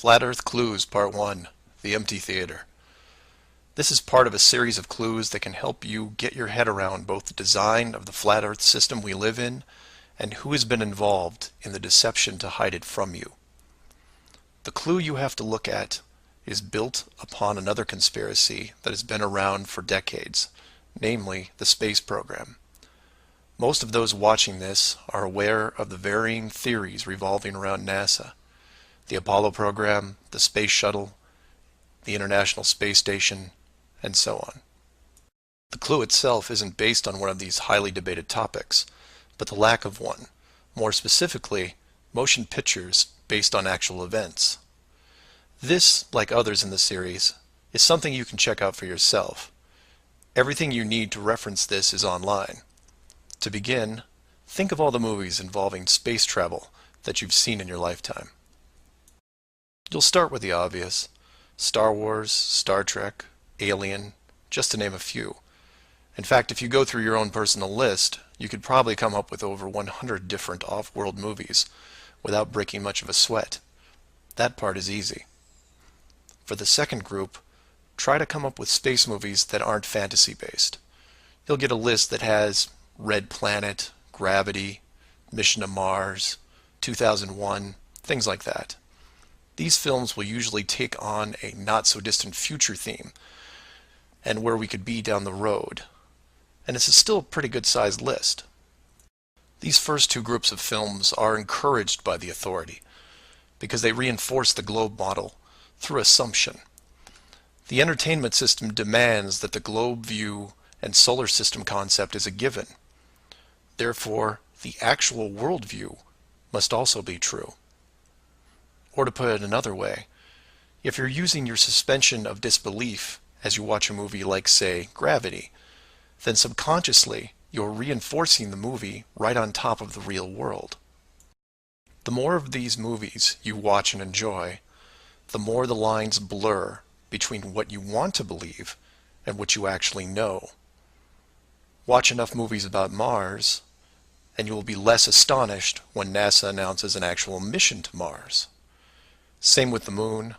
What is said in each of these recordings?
Flat Earth Clues Part 1, The Empty Theater. This is part of a series of clues that can help you get your head around both the design of the flat Earth system we live in and who has been involved in the deception to hide it from you. The clue you have to look at is built upon another conspiracy that has been around for decades, namely the space program. Most of those watching this are aware of the varying theories revolving around NASA. The Apollo program, the Space Shuttle, the International Space Station, and so on. The clue itself isn't based on one of these highly debated topics, but the lack of one, more specifically, motion pictures based on actual events. This, like others in the series, is something you can check out for yourself. Everything you need to reference this is online. To begin, think of all the movies involving space travel that you've seen in your lifetime. You'll start with the obvious: Star Wars, Star Trek, Alien, just to name a few. In fact, if you go through your own personal list, you could probably come up with over 100 different off-world movies without breaking much of a sweat. That part is easy. For the second group, try to come up with space movies that aren't fantasy-based. You'll get a list that has Red Planet, Gravity, Mission to Mars, 2001, things like that. These films will usually take on a not-so-distant future theme and where we could be down the road. And it's still a pretty good-sized list. These first two groups of films are encouraged by the authority because they reinforce the globe model through assumption. The entertainment system demands that the globe view and solar system concept is a given. Therefore, the actual worldview must also be true. Or to put it another way, if you're using your suspension of disbelief as you watch a movie like, say, Gravity, then subconsciously you're reinforcing the movie right on top of the real world. The more of these movies you watch and enjoy, the more the lines blur between what you want to believe and what you actually know. Watch enough movies about Mars, and you will be less astonished when NASA announces an actual mission to Mars. Same with the moon,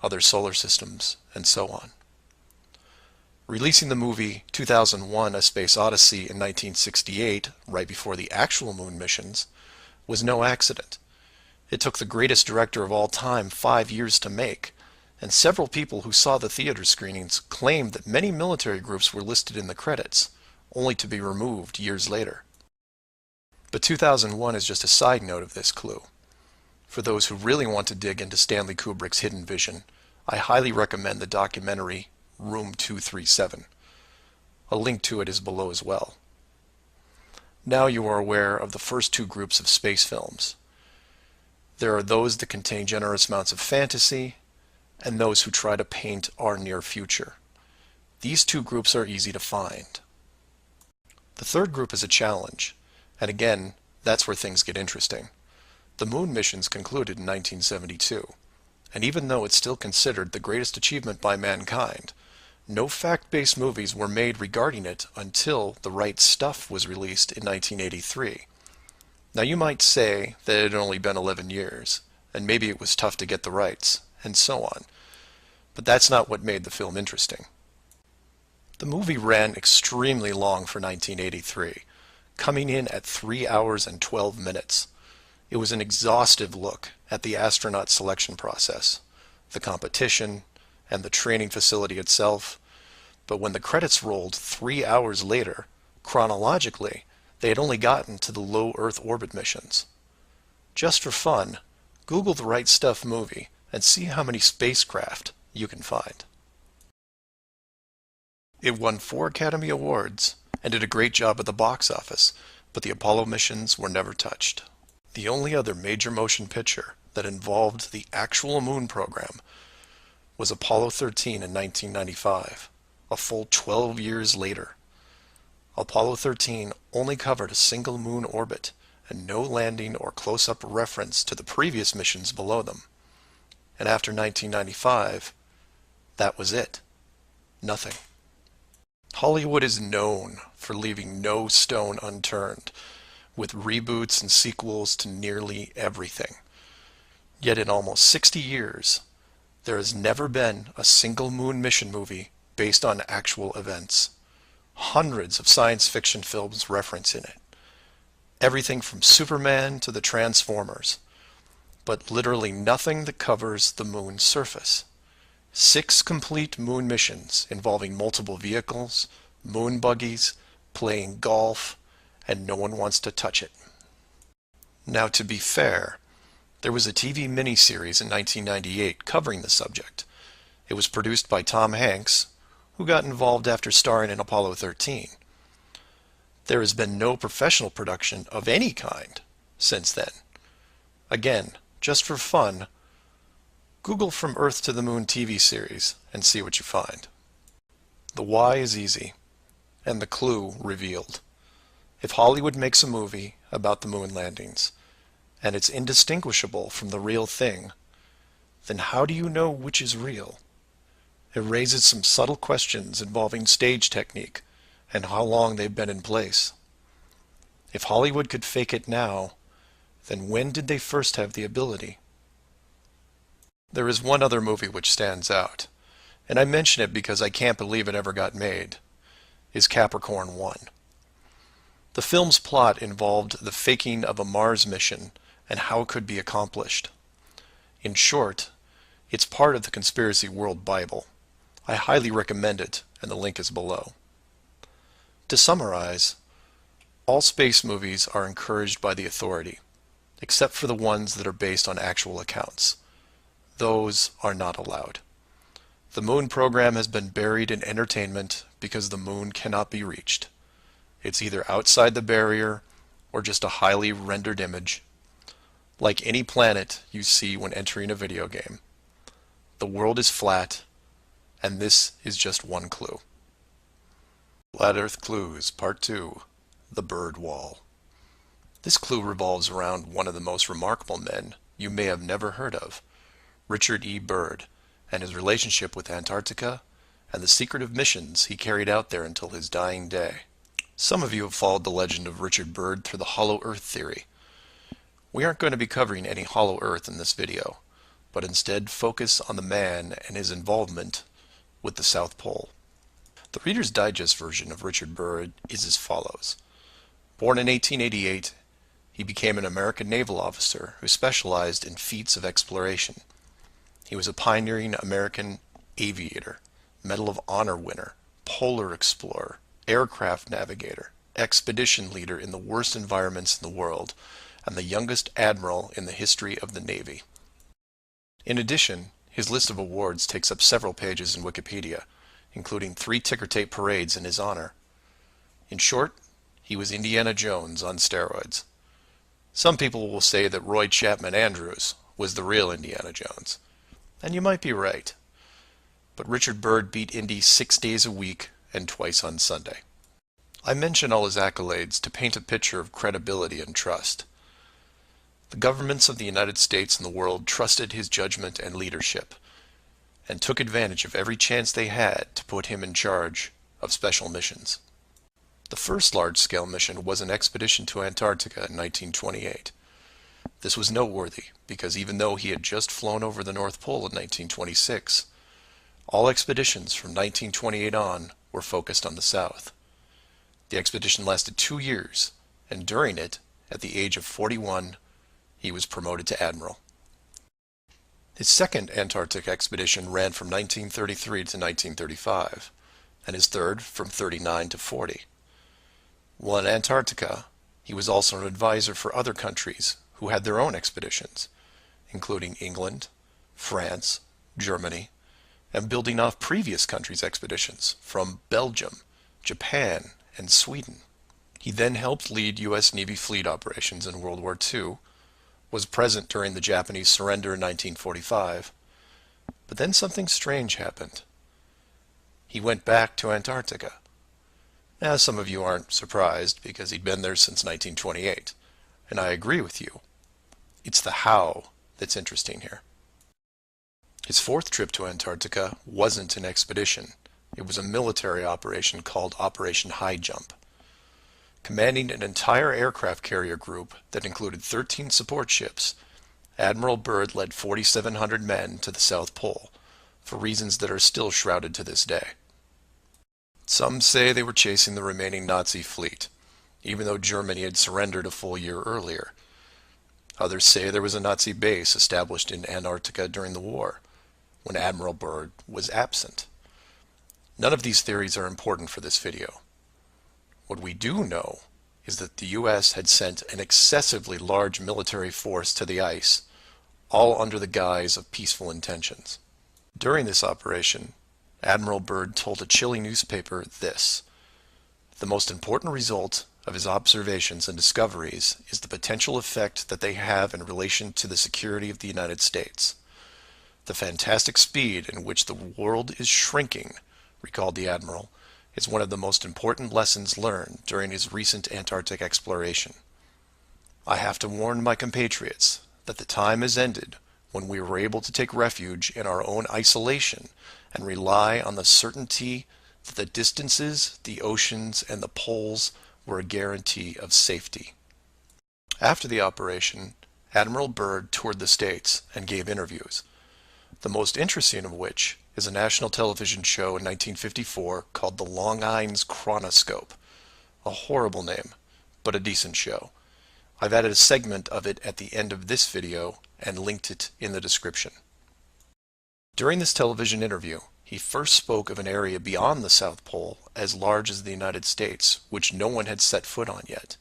other solar systems, and so on. Releasing the movie 2001: A Space Odyssey in 1968, right before the actual moon missions, was no accident. It took the greatest director of all time 5 years to make, and several people who saw the theater screenings claimed that many military groups were listed in the credits, only to be removed years later. But 2001 is just a side note of this clue. For those who really want to dig into Stanley Kubrick's hidden vision, I highly recommend the documentary Room 237. A link to it is below as well. Now you are aware of the first two groups of space films. There are those that contain generous amounts of fantasy, and those who try to paint our near future. These two groups are easy to find. The third group is a challenge, and again, that's where things get interesting. The moon missions concluded in 1972, and even though it's still considered the greatest achievement by mankind, no fact-based movies were made regarding it until The Right Stuff was released in 1983. Now you might say that it had only been 11 years, and maybe it was tough to get the rights, and so on, but that's not what made the film interesting. The movie ran extremely long for 1983, coming in at 3 hours and 12 minutes. It was an exhaustive look at the astronaut selection process, the competition, and the training facility itself. But when the credits rolled 3 hours later, chronologically, they had only gotten to the low Earth orbit missions. Just for fun, Google The Right Stuff movie and see how many spacecraft you can find. It won 4 Academy Awards and did a great job at the box office, but the Apollo missions were never touched. The only other major motion picture that involved the actual moon program was Apollo 13 in 1995, a full 12 years later. Apollo 13 only covered a single moon orbit and no landing or close-up reference to the previous missions below them. And after 1995, that was it. Nothing. Hollywood is known for leaving no stone unturned, with reboots and sequels to nearly everything. Yet in almost 60 years, There has never been a single moon mission movie based on actual events. Hundreds of science fiction films reference in it. Everything from Superman to the Transformers. But literally nothing that covers the moon's surface. 6 complete moon missions involving multiple vehicles, moon buggies, playing golf, and no one wants to touch it. Now, to be fair, there was a TV miniseries in 1998 covering the subject. It was produced by Tom Hanks, who got involved after starring in Apollo 13. There has been no professional production of any kind since then. Again, just for fun, Google From Earth to the Moon TV series and see what you find. The why is easy, and the clue revealed. If Hollywood makes a movie about the moon landings, and it's indistinguishable from the real thing, then how do you know which is real? It raises some subtle questions involving stage technique and how long they've been in place. If Hollywood could fake it now, then when did they first have the ability? There is one other movie which stands out, and I mention it because I can't believe it ever got made, is Capricorn 1. The film's plot involved the faking of a Mars mission and how it could be accomplished. In short, it's part of the Conspiracy World Bible. I highly recommend it, and the link is below. To summarize, all space movies are encouraged by the authority, except for the ones that are based on actual accounts. Those are not allowed. The moon program has been buried in entertainment because the moon cannot be reached. It's either outside the barrier or just a highly rendered image, like any planet you see when entering a video game. The world is flat, and this is just one clue. Flat Earth Clues, Part 2, The Bird Wall. This clue revolves around one of the most remarkable men you may have never heard of, Richard E. Byrd, and his relationship with Antarctica and the secretive missions he carried out there until his dying day. Some of you have followed the legend of Richard Byrd through the Hollow Earth theory. We aren't going to be covering any Hollow Earth in this video, but instead focus on the man and his involvement with the South Pole. The Reader's Digest version of Richard Byrd is as follows. Born in 1888, he became an American naval officer who specialized in feats of exploration. He was a pioneering American aviator, Medal of Honor winner, polar explorer, aircraft navigator, expedition leader in the worst environments in the world, and the youngest admiral in the history of the Navy. In addition, his list of awards takes up several pages in Wikipedia, including 3 ticker tape parades in his honor. In short, he was Indiana Jones on steroids. Some people will say that Roy Chapman Andrews was the real Indiana Jones. And you might be right. But Richard Byrd beat Indy 6 days a week and twice on Sunday. I mention all his accolades to paint a picture of credibility and trust. The governments of the United States and the world trusted his judgment and leadership, and took advantage of every chance they had to put him in charge of special missions. The first large-scale mission was an expedition to Antarctica in 1928. This was noteworthy because even though he had just flown over the North Pole in 1926, all expeditions from 1928 on were focused on the South. The expedition lasted 2 years, and during it, at the age of 41, he was promoted to admiral. His second Antarctic expedition ran from 1933 to 1935, and his third from 39 to 40. While in Antarctica, he was also an advisor for other countries who had their own expeditions, including England, France, Germany, and building off previous countries' expeditions from Belgium, Japan, and Sweden. He then helped lead U.S. Navy fleet operations in World War II, was present during the Japanese surrender in 1945, but then something strange happened. He went back to Antarctica. Now, some of you aren't surprised because he'd been there since 1928, and I agree with you. It's the how that's interesting here. His fourth trip to Antarctica wasn't an expedition. It was a military operation called Operation High Jump. Commanding an entire aircraft carrier group that included 13 support ships, Admiral Byrd led 4,700 men to the South Pole, for reasons that are still shrouded to this day. Some say they were chasing the remaining Nazi fleet, even though Germany had surrendered a full year earlier. Others say there was a Nazi base established in Antarctica during the war, when Admiral Byrd was absent. None of these theories are important for this video. What we do know is that the US had sent an excessively large military force to the ice, all under the guise of peaceful intentions. During this operation, Admiral Byrd told a Chile newspaper this: "The most important result of his observations and discoveries is the potential effect that they have in relation to the security of the United States. The fantastic speed in which the world is shrinking," recalled the Admiral, "is one of the most important lessons learned during his recent Antarctic exploration. I have to warn my compatriots that the time has ended when we were able to take refuge in our own isolation and rely on the certainty that the distances, the oceans, and the poles were a guarantee of safety." After the operation, Admiral Byrd toured the States and gave interviews, the most interesting of which is a national television show in 1954 called The Longines Chronoscope. A horrible name, but a decent show. I've added a segment of it at the end of this video and linked it in the description. During this television interview, he first spoke of an area beyond the South Pole as large as the United States, which no one had set foot on yet.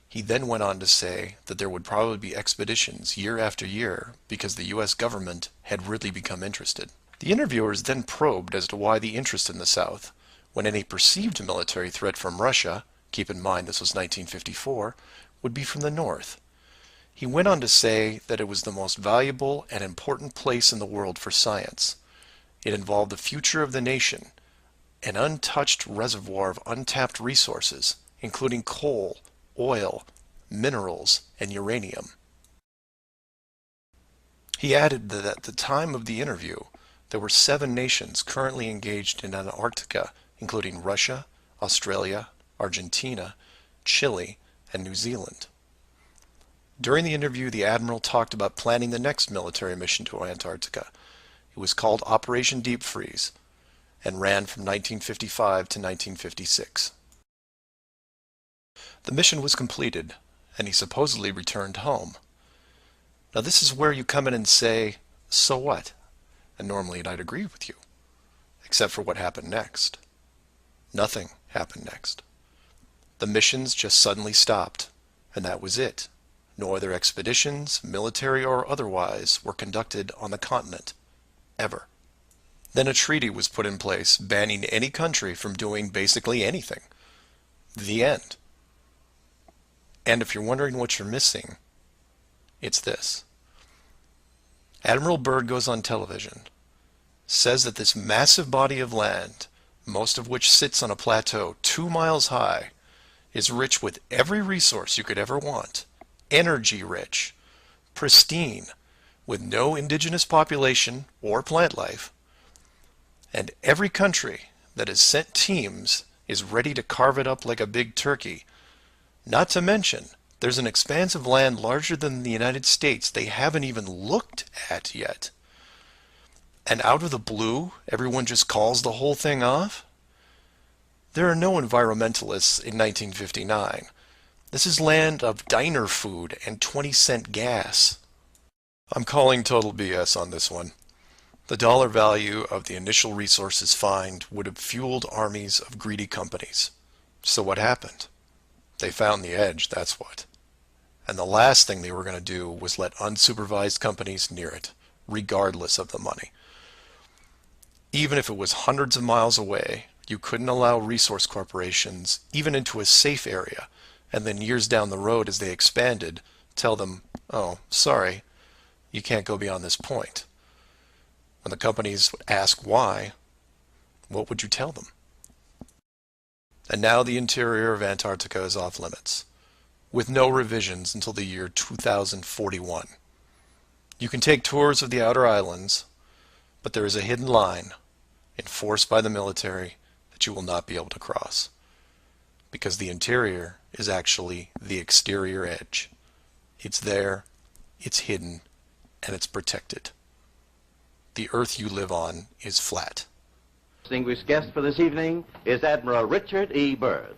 He then went on to say that there would probably be expeditions year after year because the US government had really become interested. The interviewers then probed as to why the interest in the South, when any perceived military threat from Russia, keep in mind this was 1954, would be from the North. He went on to say that it was the most valuable and important place in the world for science. It involved the future of the nation, an untouched reservoir of untapped resources, including coal, oil, minerals, and uranium. He added that at the time of the interview, there were 7 nations currently engaged in Antarctica, including Russia, Australia, Argentina, Chile, and New Zealand. During the interview, the Admiral talked about planning the next military mission to Antarctica. It was called Operation Deep Freeze and ran from 1955 to 1956. The mission was completed, and he supposedly returned home. Now this is where you come in and say, so what? And normally I'd agree with you, except for what happened next. Nothing happened next. The missions just suddenly stopped, and that was it. No other expeditions, military or otherwise, were conducted on the continent, ever. Then a treaty was put in place banning any country from doing basically anything. The end. And if you're wondering what you're missing, it's this. Admiral Byrd goes on television, says that this massive body of land, most of which sits on a plateau 2 miles high, is rich with every resource you could ever want, energy rich, pristine, with no indigenous population or plant life, and every country that has sent teams is ready to carve it up like a big turkey. Not to mention, there's an expanse of land larger than the United States they haven't even looked at yet. And out of the blue, everyone just calls the whole thing off? There are no environmentalists in 1959. This is land of diner food and 20-cent gas. I'm calling total BS on this one. The dollar value of the initial resources find would have fueled armies of greedy companies. So what happened? They found the edge, that's what. And the last thing they were going to do was let unsupervised companies near it, regardless of the money. Even if it was hundreds of miles away, you couldn't allow resource corporations even into a safe area, and then years down the road as they expanded, tell them, oh, sorry, you can't go beyond this point. When the companies would ask why, what would you tell them? And now the interior of Antarctica is off limits, with no revisions until the year 2041. You can take tours of the outer islands, but there is a hidden line enforced by the military that you will not be able to cross, because the interior is actually the exterior edge. It's there, it's hidden, and it's protected. the Earth you live on is flat. Distinguished guest for this evening is Admiral Richard E. Byrd.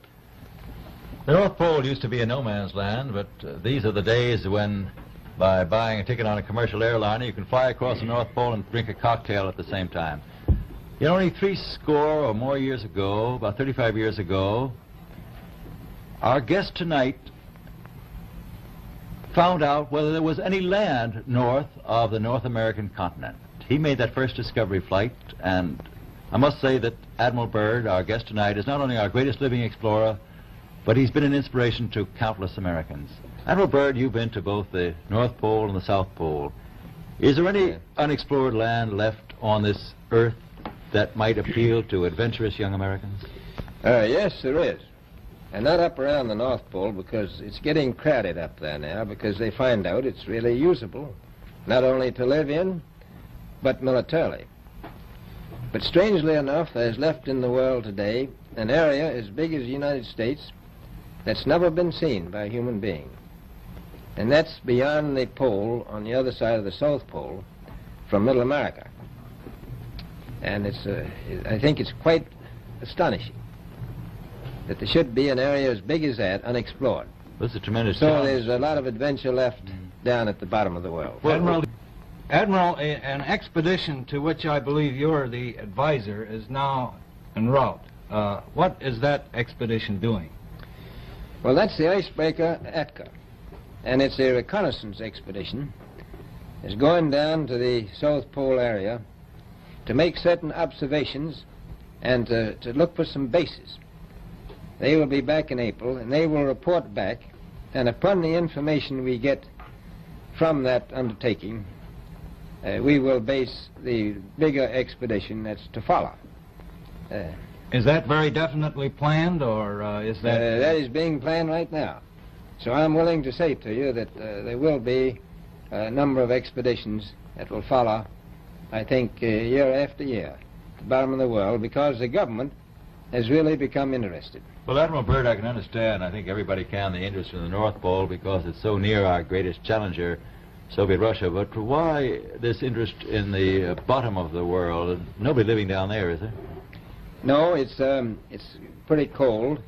The North Pole used to be a no man's land, but these are the days when, by buying a ticket on a commercial airliner, you can fly across the North Pole and drink a cocktail at the same time. You know, only 60 or more years ago, about 35 years ago, our guest tonight found out whether there was any land north of the North American continent. He made that first discovery flight, and I must say that Admiral Byrd, our guest tonight, is not only our greatest living explorer, but he's been an inspiration to countless Americans. Admiral Byrd, you've been to both the North Pole and the South Pole. Is there any unexplored land left on this Earth that might appeal to adventurous young Americans? Yes, there is. And not up around the North Pole, because it's getting crowded up there now, because they find out it's really usable, not only to live in, but militarily. But strangely enough, there's left in the world today an area as big as the United States that's never been seen by a human being. And that's beyond the pole, on the other side of the South Pole, from Middle America. And I think it's quite astonishing that there should be an area as big as that unexplored. That's a tremendous So challenge. there's a lot of adventure left down at the bottom of the world. Admiral, an expedition to which I believe you're the advisor is now en route. What is that expedition doing? Well, that's the icebreaker Atka, and it's a reconnaissance expedition. It's going down to the South Pole area to make certain observations and to look for some bases. They will be back in April, and they will report back, and upon the information we get from that undertaking, we will base the bigger expedition that's to follow. Is that very definitely planned, or is that... That is being planned right now. So I'm willing to say to you that there will be a number of expeditions that will follow, I think, year after year, at the bottom of the world, because the government has really become interested. Well, Admiral Byrd, I can understand, I think everybody can, the interest in the North Pole because it's so near our greatest challenger, Soviet Russia. But why this interest in the bottom of the world? Nobody living down there, is there? No, it's pretty cold.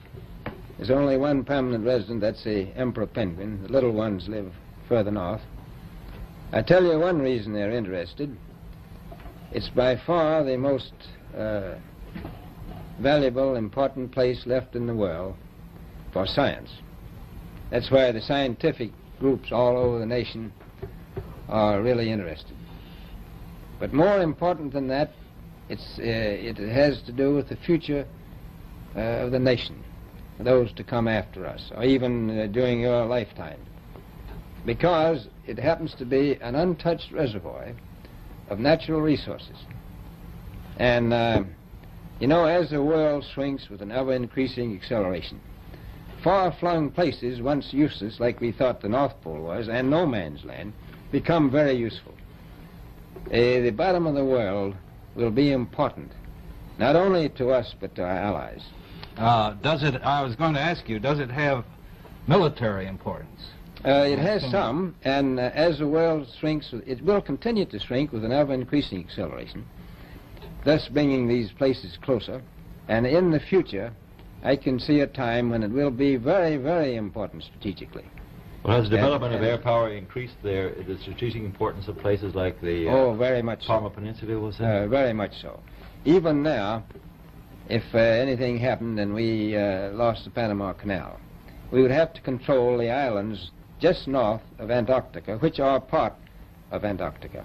There's only one permanent resident, that's the emperor penguin. The little ones live further north. I tell you one reason they're interested. It's by far the most valuable, important place left in the world for science. That's why the scientific groups all over the nation are really interested. But more important than that, it has to do with the future of the nation, those to come after us, or even during your lifetime, because it happens to be an untouched reservoir of natural resources. And you know, as the world shrinks with an ever-increasing acceleration, far-flung places, once useless, like we thought the North Pole was, and no man's land, become very useful. The bottom of the world will be important, not only to us, but to our allies. I was going to ask you, does it have military importance? It has some, and as the world shrinks, it will continue to shrink with an ever-increasing acceleration, thus bringing these places closer. And in the future, I can see a time when it will be very, very important strategically. Well, has the development of air power increased the strategic importance of places like the very much Palma Peninsula, was it? Very much so. Even now, if anything happened and we lost the Panama Canal, we would have to control the islands just north of Antarctica, which are part of Antarctica.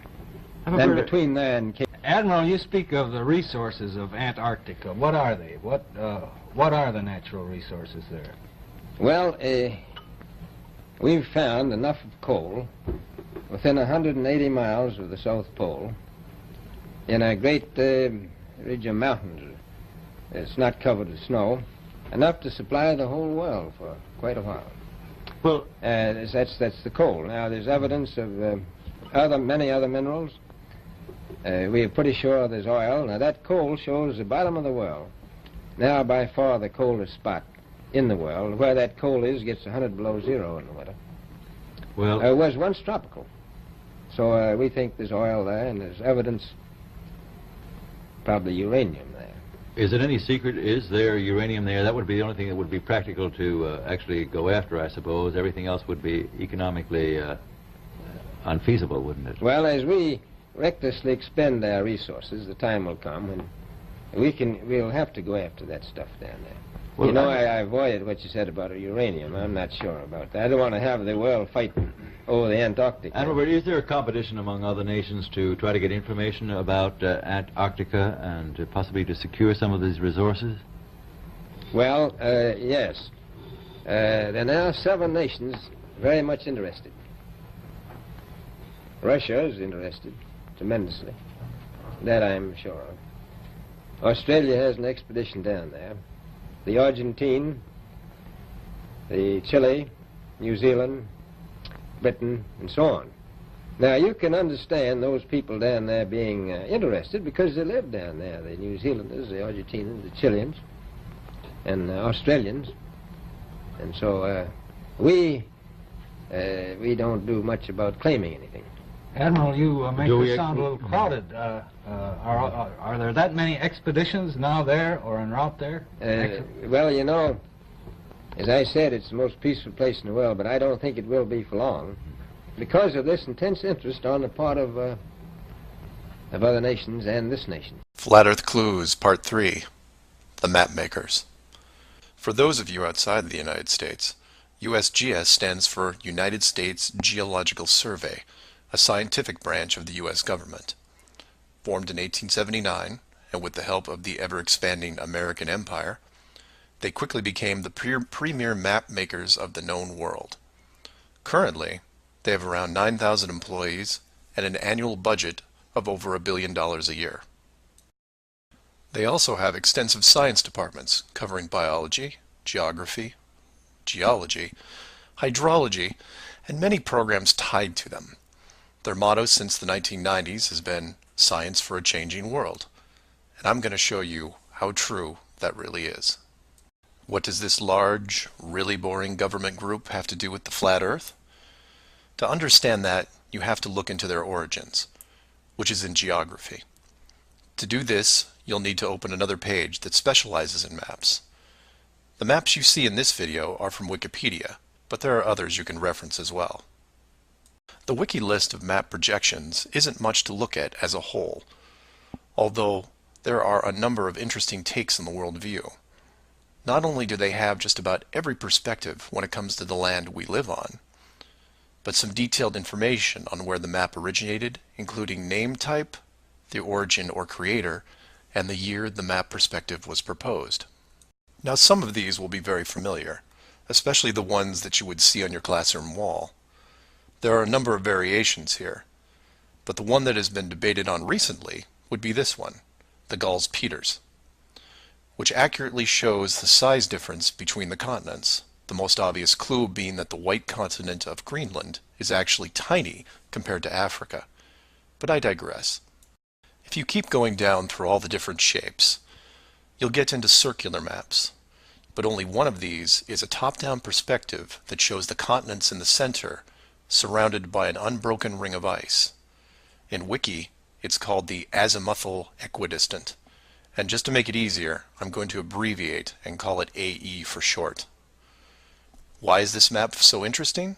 Then between there and Cape... Admiral, you speak of the resources of Antarctica. What are they? What are the natural resources there? Well, we've found enough of coal within 180 miles of the South Pole in a great ridge of mountains. It's not covered with snow, enough to supply the whole world for quite a while. Well, that's the coal. Now, there's evidence of many other minerals. We are pretty sure there's oil. Now, that coal shows the bottom of the world. Now, by far the coldest spot in the world. Where that coal is gets 100 below zero in the winter. Well, It was once tropical. So we think there's oil there, and there's evidence probably uranium there. Is it any secret? Is there uranium there? That would be the only thing that would be practical to actually go after, I suppose. Everything else would be economically unfeasible, wouldn't it? Well, as we recklessly expend our resources, the time will come when we'll have to go after that stuff down there. Well, you know, I avoided what you said about uranium. I'm not sure about that. I don't want to have the world fighting over the Antarctic. And Robert, is there a competition among other nations to try to get information about Antarctica and possibly to secure some of these resources? Well, yes. There are now 7 nations very much interested. Russia is interested tremendously. That I'm sure of. Australia has an expedition down there. The Argentine, the Chile, New Zealand, Britain, and so on. Now, you can understand those people down there being interested because they live down there. The New Zealanders, the Argentinians, the Chileans, and Australians. And so we don't do much about claiming anything. Admiral, you make this sound a little crowded. Are there that many expeditions now there or en route there? Well, you know, as I said, it's the most peaceful place in the world, but I don't think it will be for long because of this intense interest on the part of other nations and this nation. Flat Earth Clues, Part 3, The Map Makers. For those of you outside the United States, USGS stands for United States Geological Survey, a scientific branch of the U.S. government. Formed in 1879, and with the help of the ever-expanding American Empire, they quickly became the premier map makers of the known world. Currently, they have around 9,000 employees and an annual budget of over $1 billion a year. They also have extensive science departments covering biology, geography, geology, hydrology, and many programs tied to them. Their motto since the 1990s has been Science for a Changing World, and I'm going to show you how true that really is. What does this large, really boring government group have to do with the flat Earth? To understand that, you have to look into their origins, which is in geography. To do this, you'll need to open another page that specializes in maps. The maps you see in this video are from Wikipedia, but there are others you can reference as well. The wiki list of map projections isn't much to look at as a whole, although there are a number of interesting takes on the world view. Not only do they have just about every perspective when it comes to the land we live on, but some detailed information on where the map originated, including name type, the origin or creator, and the year the map perspective was proposed. Now, some of these will be very familiar, especially the ones that you would see on your classroom wall. There are a number of variations here, but the one that has been debated on recently would be this one, the Gauls-Peters, which accurately shows the size difference between the continents, the most obvious clue being that the white continent of Greenland is actually tiny compared to Africa. But I digress. If you keep going down through all the different shapes, you'll get into circular maps, but only one of these is a top-down perspective that shows the continents in the center surrounded by an unbroken ring of ice. In Wiki, it's called the azimuthal equidistant, and just to make it easier, I'm going to abbreviate and call it AE for short. Why is this map so interesting?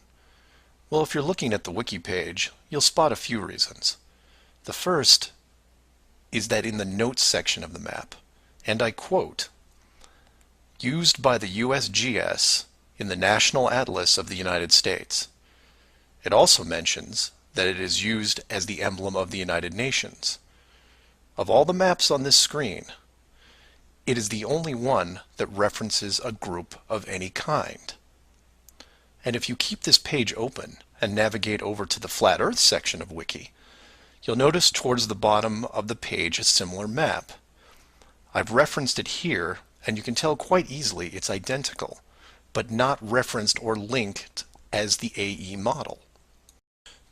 Well, if you're looking at the Wiki page, you'll spot a few reasons. The first is that in the notes section of the map, and I quote, "Used by the USGS in the National Atlas of the United States." It also mentions that it is used as the emblem of the United Nations. Of all the maps on this screen, it is the only one that references a group of any kind. And if you keep this page open and navigate over to the Flat Earth section of Wiki, you'll notice towards the bottom of the page a similar map. I've referenced it here, and you can tell quite easily it's identical, but not referenced or linked as the AE model.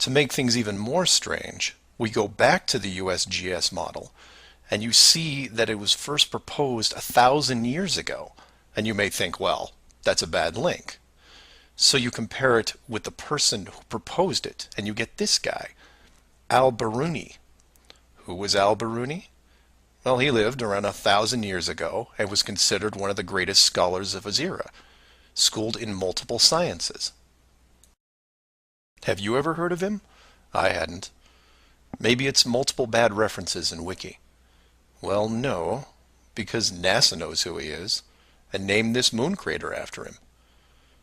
To make things even more strange, we go back to the USGS model, and you see that it was first proposed 1,000 years ago, and you may think, well, that's a bad link. So you compare it with the person who proposed it, and you get this guy, Al-Biruni. Who was Al-Biruni? Well, he lived around 1,000 years ago and was considered one of the greatest scholars of his era, schooled in multiple sciences. Have you ever heard of him? I hadn't. Maybe it's multiple bad references in Wiki. Well, no, because NASA knows who he is and named this moon crater after him.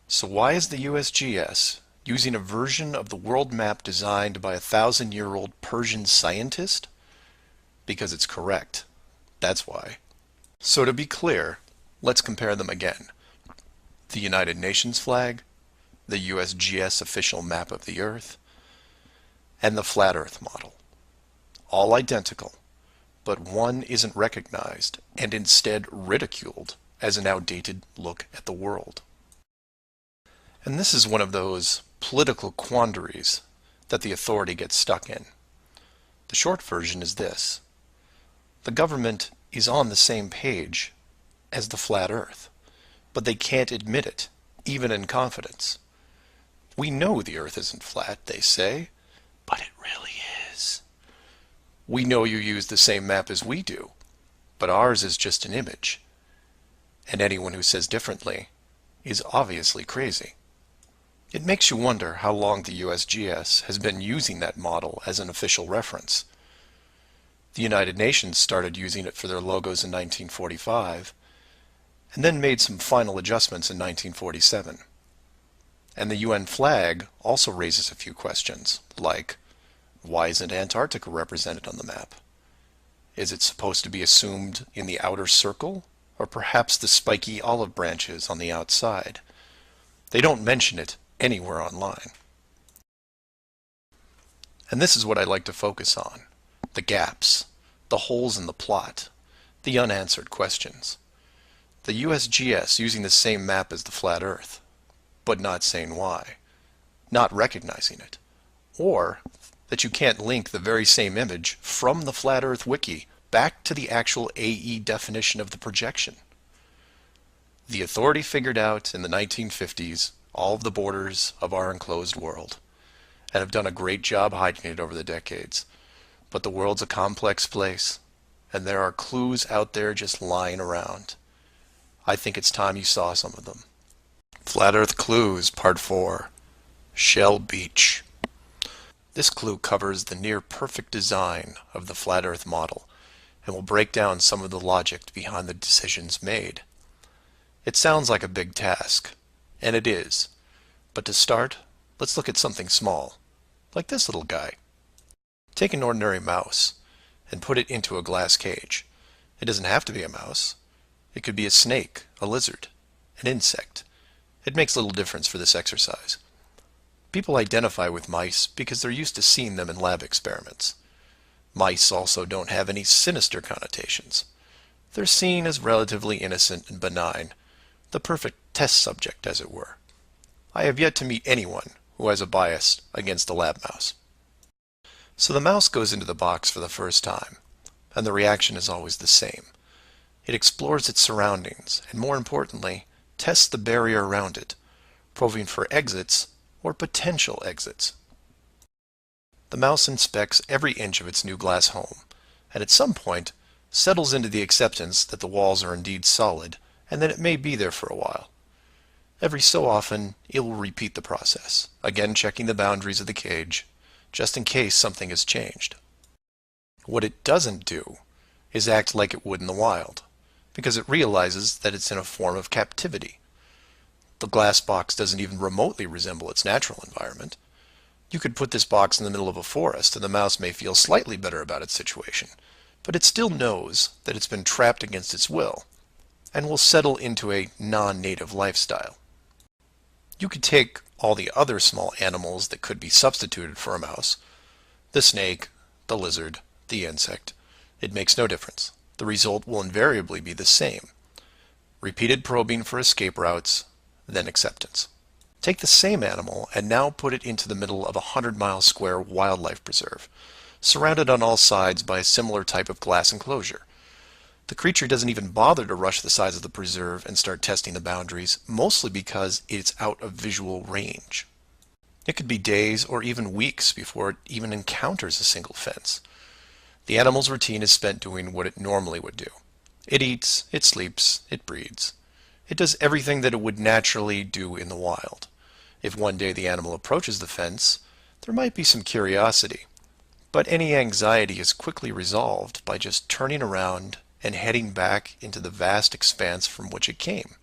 So why is the USGS using a version of the world map designed by a 1,000-year-old Persian scientist? Because it's correct. That's why. So to be clear, let's compare them again. The United Nations flag, the USGS official map of the Earth, and the flat Earth model. All identical, but one isn't recognized and instead ridiculed as an outdated look at the world. And this is one of those political quandaries that the authority gets stuck in. The short version is this. The government is on the same page as the flat Earth, but they can't admit it, even in confidence. We know the Earth isn't flat, they say, but it really is. We know you use the same map as we do, but ours is just an image. And anyone who says differently is obviously crazy. It makes you wonder how long the USGS has been using that model as an official reference. The United Nations started using it for their logos in 1945, and then made some final adjustments in 1947. And the UN flag also raises a few questions, like, why isn't Antarctica represented on the map? Is it supposed to be assumed in the outer circle, or perhaps the spiky olive branches on the outside? They don't mention it anywhere online. And this is what I like to focus on. The gaps, the holes in the plot, the unanswered questions. The USGS using the same map as the flat Earth, but not saying why, not recognizing it, or that you can't link the very same image from the Flat Earth Wiki back to the actual AE definition of the projection. The authority figured out in the 1950s all of the borders of our enclosed world, and have done a great job hiding it over the decades. But the world's a complex place, and there are clues out there just lying around. I think it's time you saw some of them. Flat Earth Clues, Part 4, Shell Beach. This clue covers the near-perfect design of the Flat Earth model, and will break down some of the logic behind the decisions made. It sounds like a big task, and it is. But to start, let's look at something small, like this little guy. Take an ordinary mouse and put it into a glass cage. It doesn't have to be a mouse. It could be a snake, a lizard, an insect. It makes little difference for this exercise. People identify with mice because they're used to seeing them in lab experiments. Mice also don't have any sinister connotations. They're seen as relatively innocent and benign, the perfect test subject, as it were. I have yet to meet anyone who has a bias against the lab mouse. So the mouse goes into the box for the first time, and the reaction is always the same. It explores its surroundings, and more importantly, tests the barrier around it, probing for exits or potential exits. The mouse inspects every inch of its new glass home, and at some point settles into the acceptance that the walls are indeed solid, and that it may be there for a while. Every so often, it will repeat the process, again checking the boundaries of the cage, just in case something has changed. What it doesn't do is act like it would in the wild, because it realizes that it's in a form of captivity. The glass box doesn't even remotely resemble its natural environment. You could put this box in the middle of a forest, and the mouse may feel slightly better about its situation, but it still knows that it's been trapped against its will, and will settle into a non-native lifestyle. You could take all the other small animals that could be substituted for a mouse, the snake, the lizard, the insect. It makes no difference. The result will invariably be the same. Repeated probing for escape routes, then acceptance. Take the same animal and now put it into the middle of a 100-mile square wildlife preserve, surrounded on all sides by a similar type of glass enclosure. The creature doesn't even bother to rush the size of the preserve and start testing the boundaries, mostly because it's out of visual range. It could be days or even weeks before it even encounters a single fence. The animal's routine is spent doing what it normally would do. It eats, it sleeps, it breeds. It does everything that it would naturally do in the wild. If one day the animal approaches the fence, there might be some curiosity, but any anxiety is quickly resolved by just turning around and heading back into the vast expanse from which it came.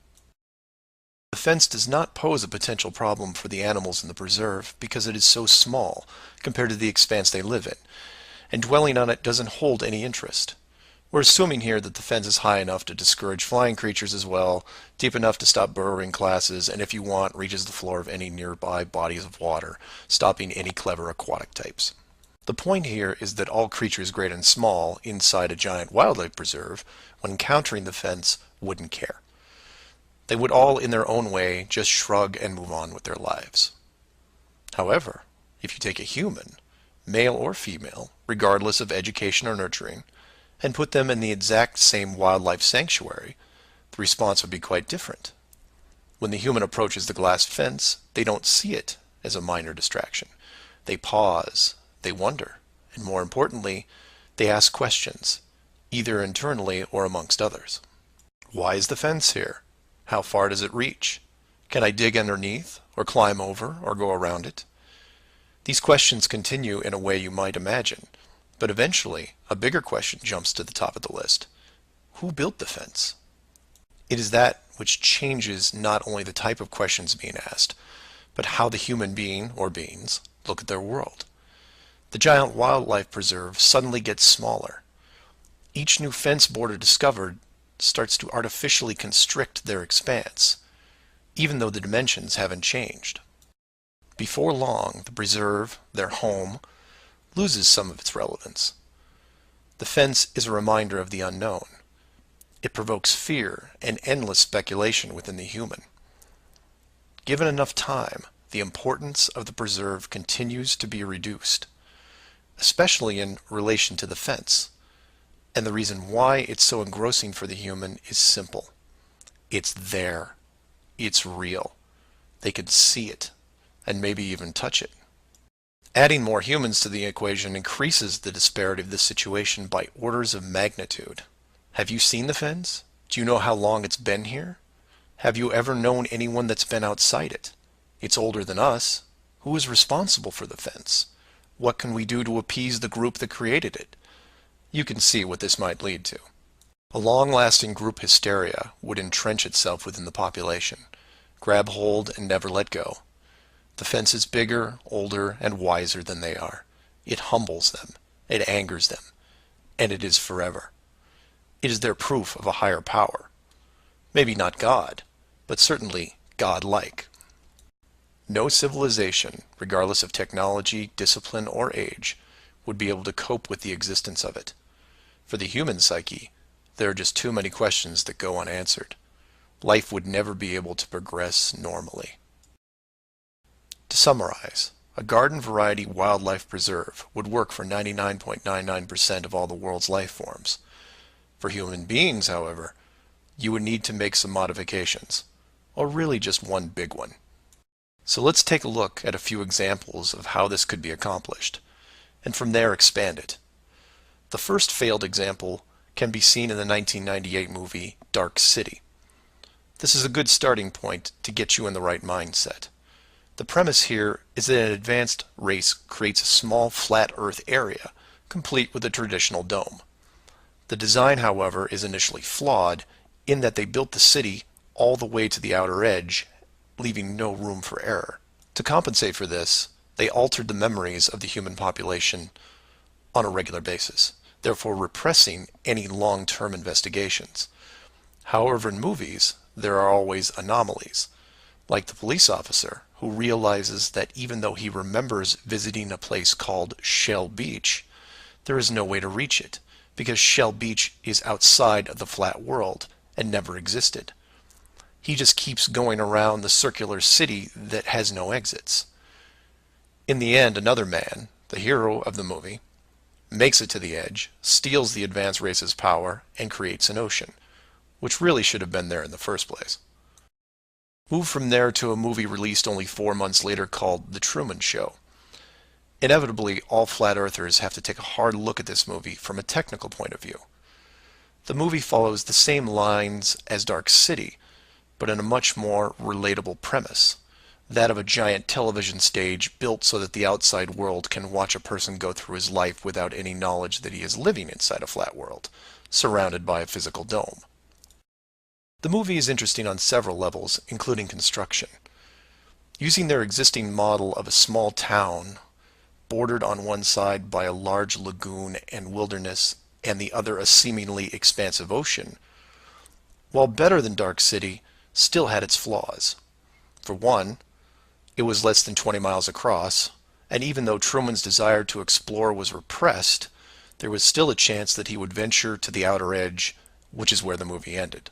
The fence does not pose a potential problem for the animals in the preserve because it is so small compared to the expanse they live in, and dwelling on it doesn't hold any interest. We're assuming here that the fence is high enough to discourage flying creatures as well, deep enough to stop burrowing classes, and if you want, reaches the floor of any nearby bodies of water, stopping any clever aquatic types. The point here is that all creatures great and small inside a giant wildlife preserve, when encountering the fence, wouldn't care. They would all, in their own way, just shrug and move on with their lives. However, if you take a human, male or female, regardless of education or nurturing, and put them in the exact same wildlife sanctuary, the response would be quite different. When the human approaches the glass fence, they don't see it as a minor distraction. They pause, they wonder, and more importantly, they ask questions, either internally or amongst others. Why is the fence here? How far does it reach? Can I dig underneath, or climb over, or go around it? These questions continue in a way you might imagine, but eventually a bigger question jumps to the top of the list. Who built the fence? It is that which changes not only the type of questions being asked, but how the human being, or beings, look at their world. The giant wildlife preserve suddenly gets smaller. Each new fence border discovered starts to artificially constrict their expanse, even though the dimensions haven't changed. Before long, the preserve, their home, loses some of its relevance. The fence is a reminder of the unknown. It provokes fear and endless speculation within the human. Given enough time, the importance of the preserve continues to be reduced, especially in relation to the fence. And the reason why it's so engrossing for the human is simple. It's there. It's real. They can see it, and maybe even touch it. Adding more humans to the equation increases the disparity of this situation by orders of magnitude. Have you seen the fence? Do you know how long it's been here? Have you ever known anyone that's been outside it? It's older than us. Who is responsible for the fence? What can we do to appease the group that created it? You can see what this might lead to. A long-lasting group hysteria would entrench itself within the population, grab hold and never let go. The fence is bigger, older, and wiser than they are. It humbles them, it angers them, and it is forever. It is their proof of a higher power. Maybe not God, but certainly God-like. No civilization, regardless of technology, discipline, or age, would be able to cope with the existence of it. For the human psyche, there are just too many questions that go unanswered. Life would never be able to progress normally. To summarize, a garden variety wildlife preserve would work for 99.99% of all the world's life forms. For human beings, however, you would need to make some modifications, or really just one big one. So let's take a look at a few examples of how this could be accomplished, and from there expand it. The first failed example can be seen in the 1998 movie Dark City. This is a good starting point to get you in the right mindset. The premise here is that an advanced race creates a small flat earth area, complete with a traditional dome. The design, however, is initially flawed in that they built the city all the way to the outer edge, leaving no room for error. To compensate for this, they altered the memories of the human population on a regular basis, therefore repressing any long-term investigations. However, in movies, there are always anomalies, like the police officer who realizes that even though he remembers visiting a place called Shell Beach, there is no way to reach it, because Shell Beach is outside of the flat world and never existed. He just keeps going around the circular city that has no exits. In the end, another man, the hero of the movie, makes it to the edge, steals the advanced race's power, and creates an ocean, which really should have been there in the first place. Move from there to a movie released only 4 months later called The Truman Show. Inevitably, all flat earthers have to take a hard look at this movie from a technical point of view. The movie follows the same lines as Dark City, but in a much more relatable premise, that of a giant television stage built so that the outside world can watch a person go through his life without any knowledge that he is living inside a flat world, surrounded by a physical dome. The movie is interesting on several levels, including construction. Using their existing model of a small town, bordered on one side by a large lagoon and wilderness, and the other a seemingly expansive ocean, while better than Dark City, still had its flaws. For one, it was less than 20 miles across, and even though Truman's desire to explore was repressed, there was still a chance that he would venture to the outer edge, which is where the movie ended.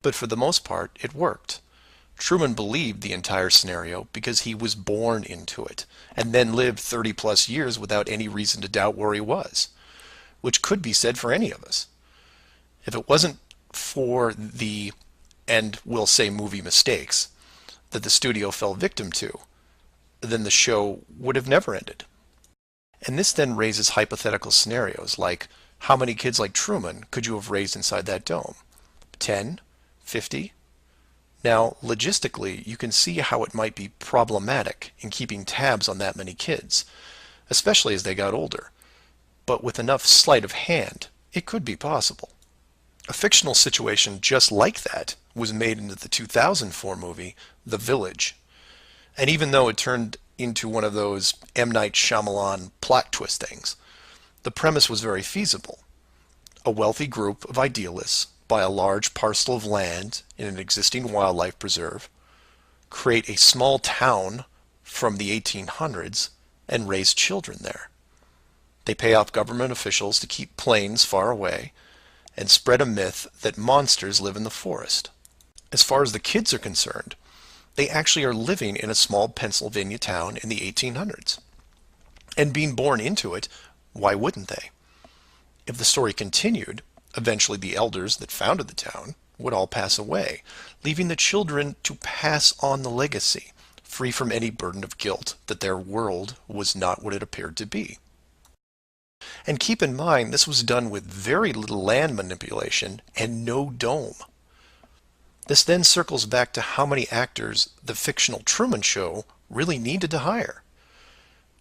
But for the most part, it worked. Truman believed the entire scenario because he was born into it, and then lived 30 plus years without any reason to doubt where he was, which could be said for any of us. If it wasn't for the, and we'll say movie mistakes, that the studio fell victim to, then the show would have never ended. And this then raises hypothetical scenarios like, how many kids like Truman could you have raised inside that dome? 10? 50? Now, logistically, you can see how it might be problematic in keeping tabs on that many kids, especially as they got older. But with enough sleight of hand, it could be possible. A fictional situation just like that was made into the 2004 movie, The Village. And even though it turned into one of those M. Night Shyamalan plot twist things, the premise was very feasible. A wealthy group of idealists buy a large parcel of land in an existing wildlife preserve, create a small town from the 1800s, and raise children there. They pay off government officials to keep planes far away, and spread a myth that monsters live in the forest. As far as the kids are concerned, they actually are living in a small Pennsylvania town in the 1800s. And being born into it, why wouldn't they? If the story continued, eventually the elders that founded the town would all pass away, leaving the children to pass on the legacy, free from any burden of guilt that their world was not what it appeared to be. And keep in mind, this was done with very little land manipulation and no dome. This then circles back to how many actors the fictional Truman Show really needed to hire.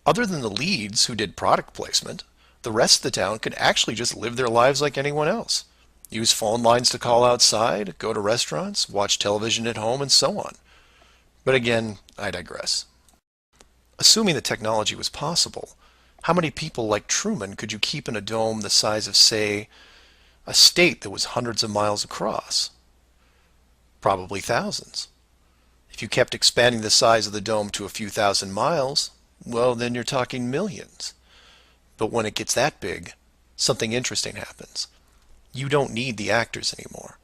Other than the leads who did product placement, the rest of the town could actually just live their lives like anyone else. Use phone lines to call outside, go to restaurants, watch television at home, and so on. But again, I digress. Assuming the technology was possible, how many people like Truman could you keep in a dome the size of, say, a state that was hundreds of miles across? Probably thousands. If you kept expanding the size of the dome to a few thousand miles, well, then you're talking millions. But when it gets that big, something interesting happens. You don't need the actors anymore.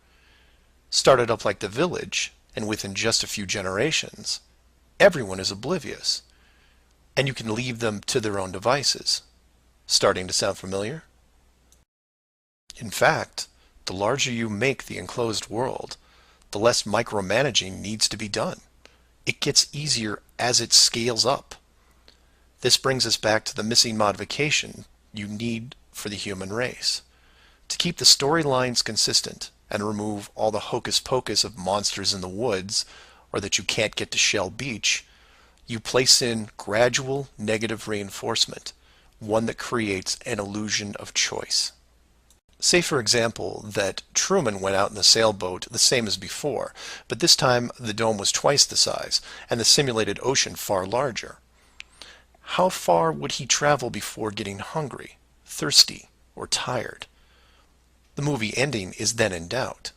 Started up like The Village, and within just a few generations, everyone is oblivious. And you can leave them to their own devices. Starting to sound familiar? In fact, the larger you make the enclosed world, the less micromanaging needs to be done. It gets easier as it scales up. This brings us back to the missing modification you need for the human race. To keep the storylines consistent and remove all the hocus pocus of monsters in the woods or that you can't get to Shell Beach, you place in gradual negative reinforcement, one that creates an illusion of choice. Say, for example, that Truman went out in the sailboat the same as before, but this time the dome was twice the size and the simulated ocean far larger. How far would he travel before getting hungry, thirsty, or tired? The movie ending is then in doubt.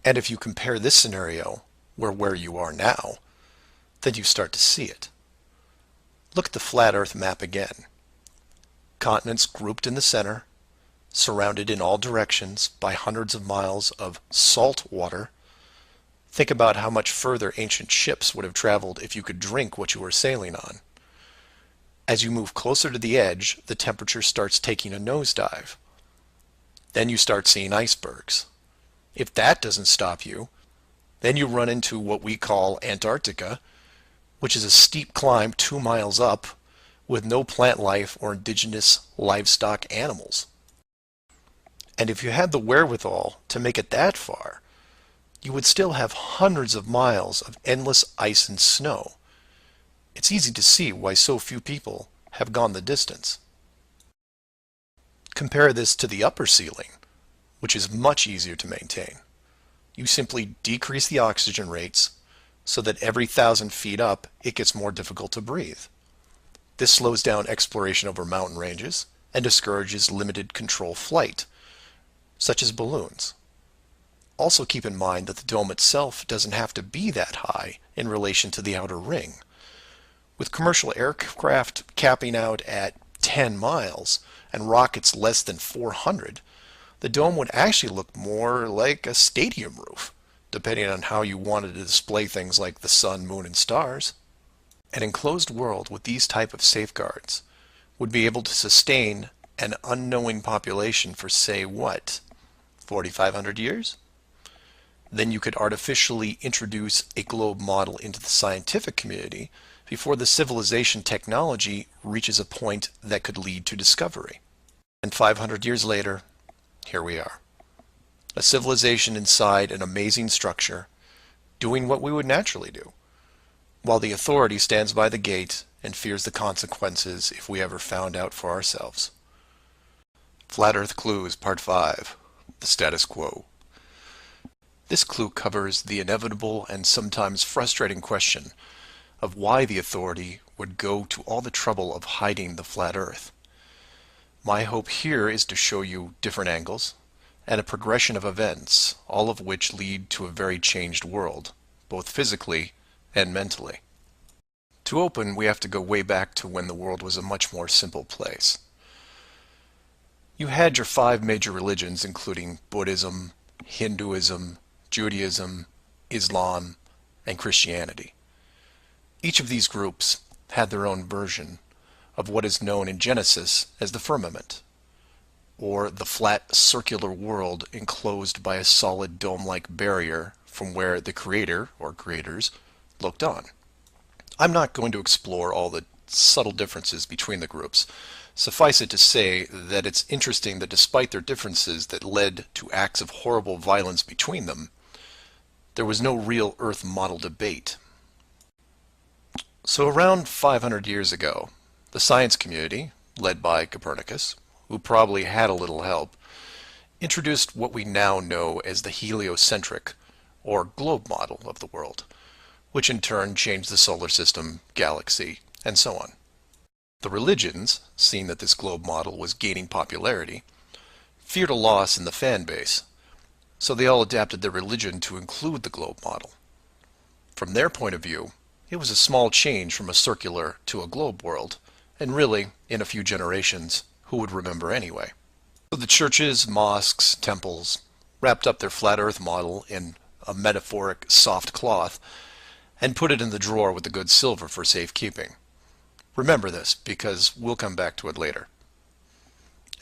And if you compare this scenario where you are now, then you start to see it. Look at the flat Earth map again. Continents grouped in the center, surrounded in all directions by hundreds of miles of salt water. Think about how much further ancient ships would have traveled if you could drink what you were sailing on. As you move closer to the edge, the temperature starts taking a nosedive. Then you start seeing icebergs. If that doesn't stop you, then you run into what we call Antarctica, which is a steep climb 2 miles up with no plant life or indigenous livestock animals. And if you had the wherewithal to make it that far, you would still have hundreds of miles of endless ice and snow. It's easy to see why so few people have gone the distance. Compare this to the upper ceiling, which is much easier to maintain. You simply decrease the oxygen rates so that every 1,000 feet up it gets more difficult to breathe. This slows down exploration over mountain ranges and discourages limited control flight, such as balloons. Also keep in mind that the dome itself doesn't have to be that high in relation to the outer ring. With commercial aircraft capping out at 10 miles and rockets less than 400, the dome would actually look more like a stadium roof, depending on how you wanted to display things like the sun, moon, and stars. An enclosed world with these type of safeguards would be able to sustain an unknowing population for, say, what, 4,500 years? Then you could artificially introduce a globe model into the scientific community before the civilization technology reaches a point that could lead to discovery. And 500 years later, here we are. A civilization inside an amazing structure, doing what we would naturally do, while the authority stands by the gate and fears the consequences if we ever found out for ourselves. Flat Earth Clues, Part 5, The Status Quo. This clue covers the inevitable and sometimes frustrating question of why the authority would go to all the trouble of hiding the flat Earth. My hope here is to show you different angles and a progression of events, all of which lead to a very changed world, both physically and mentally. To open, we have to go way back to when the world was a much more simple place. You had your 5 major religions, including Buddhism, Hinduism, Judaism, Islam, and Christianity. Each of these groups had their own version of what is known in Genesis as the firmament, or the flat circular world enclosed by a solid dome-like barrier from where the creator, or creators, looked on. I'm not going to explore all the subtle differences between the groups. Suffice it to say that it's interesting that despite their differences that led to acts of horrible violence between them, there was no real Earth model debate. So around 500 years ago, the science community, led by Copernicus, who probably had a little help, introduced what we now know as the heliocentric, or globe model of the world, which in turn changed the solar system, galaxy, and so on. The religions, seeing that this globe model was gaining popularity, feared a loss in the fan base, so they all adapted their religion to include the globe model. From their point of view, it was a small change from a circular to a globe world, and really, in a few generations, who would remember anyway? So the churches, mosques, temples wrapped up their flat earth model in a metaphoric soft cloth and put it in the drawer with the good silver for safekeeping. Remember this, because we'll come back to it later.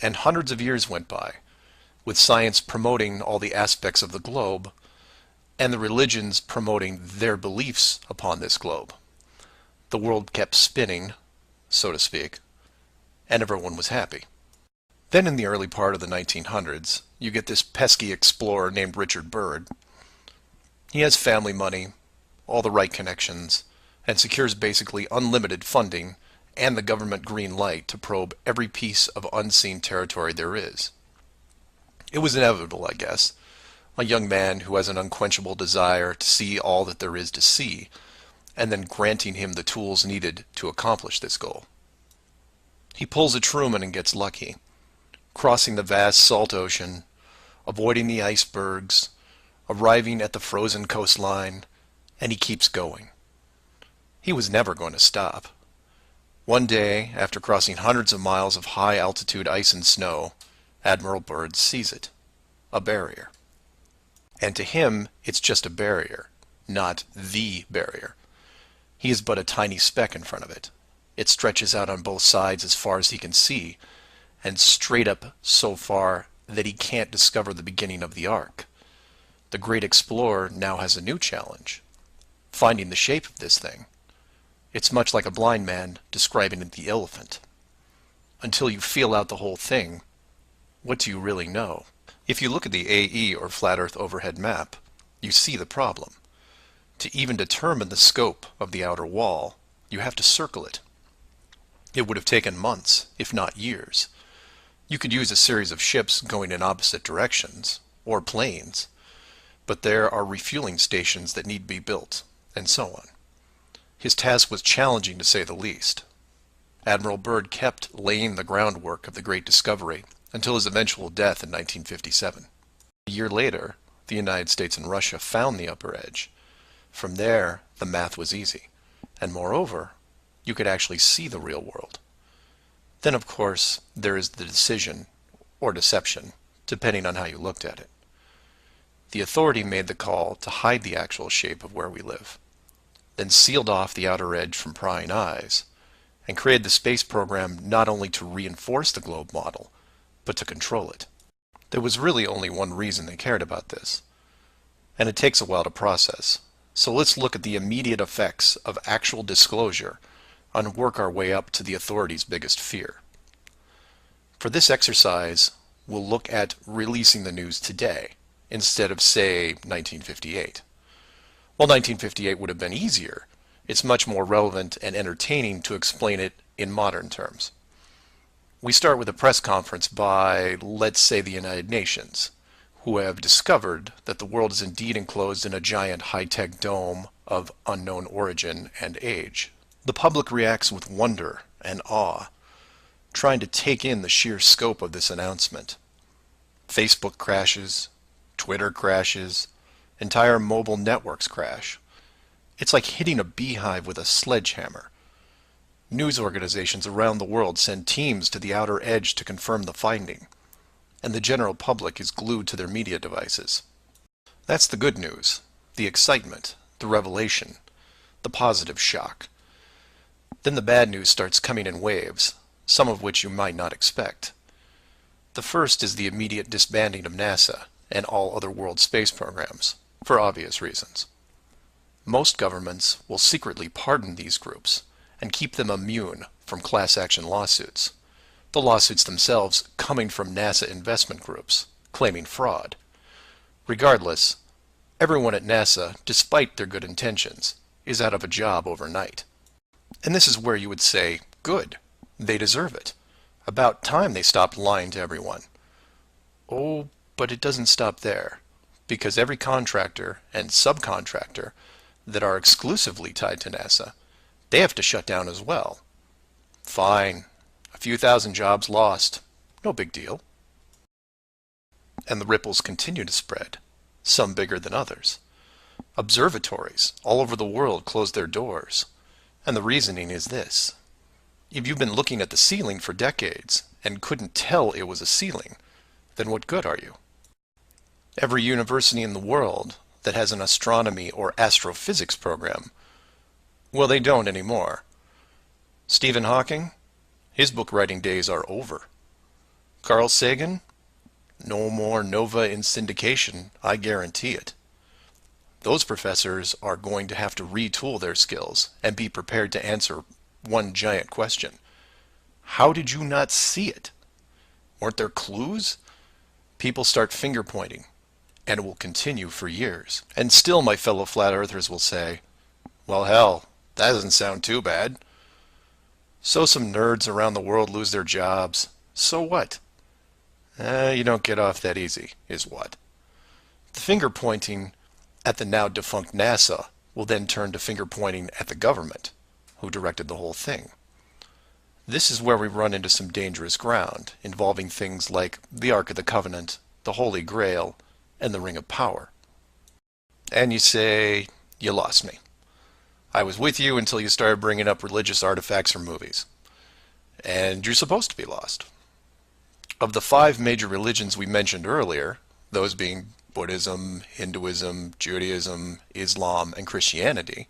And hundreds of years went by, with science promoting all the aspects of the globe, and the religions promoting their beliefs upon this globe. The world kept spinning, so to speak, and everyone was happy. Then in the early part of the 1900s, you get this pesky explorer named Richard Byrd. He has family money, all the right connections, and secures basically unlimited funding and the government green light to probe every piece of unseen territory there is. It was inevitable, I guess. A young man who has an unquenchable desire to see all that there is to see, and then granting him the tools needed to accomplish this goal. He pulls a Truman and gets lucky, crossing the vast salt ocean, avoiding the icebergs, arriving at the frozen coastline, and he keeps going. He was never going to stop. One day, after crossing hundreds of miles of high-altitude ice and snow, Admiral Byrd sees it, a barrier. And to him, it's just a barrier, not the barrier. He is but a tiny speck in front of it. It stretches out on both sides as far as he can see, and straight up so far that he can't discover the beginning of the arc. The great explorer now has a new challenge, finding the shape of this thing. It's much like a blind man describing the elephant. Until you feel out the whole thing, what do you really know? If you look at the AE, or Flat Earth Overhead Map, you see the problem. To even determine the scope of the outer wall, you have to circle it. It would have taken months, if not years. You could use a series of ships going in opposite directions, or planes, but there are refueling stations that need to be built, and so on. His task was challenging, to say the least. Admiral Byrd kept laying the groundwork of the great discovery until his eventual death in 1957. A year later, the United States and Russia found the upper edge. From there, the math was easy, and moreover, you could actually see the real world. Then, of course, there is the decision, or deception, depending on how you looked at it. The authority made the call to hide the actual shape of where we live, then sealed off the outer edge from prying eyes, and created the space program not only to reinforce the globe model, but to control it. There was really only one reason they cared about this, and it takes a while to process. So let's look at the immediate effects of actual disclosure and work our way up to the authorities' biggest fear. For this exercise, we'll look at releasing the news today instead of, say, 1958. While 1958 would have been easier, it's much more relevant and entertaining to explain it in modern terms. We start with a press conference by, let's say, the United Nations, who have discovered that the world is indeed enclosed in a giant high-tech dome of unknown origin and age. The public reacts with wonder and awe, trying to take in the sheer scope of this announcement. Facebook crashes, Twitter crashes, entire mobile networks crash. It's like hitting a beehive with a sledgehammer. News organizations around the world send teams to the outer edge to confirm the finding, and the general public is glued to their media devices. That's the good news, the excitement, the revelation, the positive shock. Then the bad news starts coming in waves, some of which you might not expect. The first is the immediate disbanding of NASA and all other world space programs, for obvious reasons. Most governments will secretly pardon these groups and keep them immune from class action lawsuits, the lawsuits themselves coming from NASA investment groups, claiming fraud. Regardless, everyone at NASA, despite their good intentions, is out of a job overnight. And this is where you would say, good, they deserve it. About time they stopped lying to everyone. Oh, but it doesn't stop there, because every contractor and subcontractor that are exclusively tied to NASA, they have to shut down as well. Fine, a few thousand jobs lost, no big deal. And the ripples continue to spread, some bigger than others. Observatories all over the world closed their doors, and the reasoning is this. If you've been looking at the ceiling for decades and couldn't tell it was a ceiling, then what good are you? Every university in the world that has an astronomy or astrophysics program, well, they don't anymore. Stephen Hawking, his book writing days are over. Carl Sagan, no more nova in syndication, I guarantee it. Those professors are going to have to retool their skills and be prepared to answer one giant question. How did you not see it? Weren't there clues? People start finger pointing, and it will continue for years. And still my fellow flat earthers will say, well, hell, that doesn't sound too bad. So some nerds around the world lose their jobs. So what? You don't get off that easy, is what. The finger pointing at the now defunct NASA will then turn to finger pointing at the government, who directed the whole thing. This is where we run into some dangerous ground, involving things like the Ark of the Covenant, the Holy Grail, and the Ring of Power. And you say, you lost me. I was with you until you started bringing up religious artifacts or movies. And you're supposed to be lost. Of the 5 major religions we mentioned earlier, those being Buddhism, Hinduism, Judaism, Islam, and Christianity,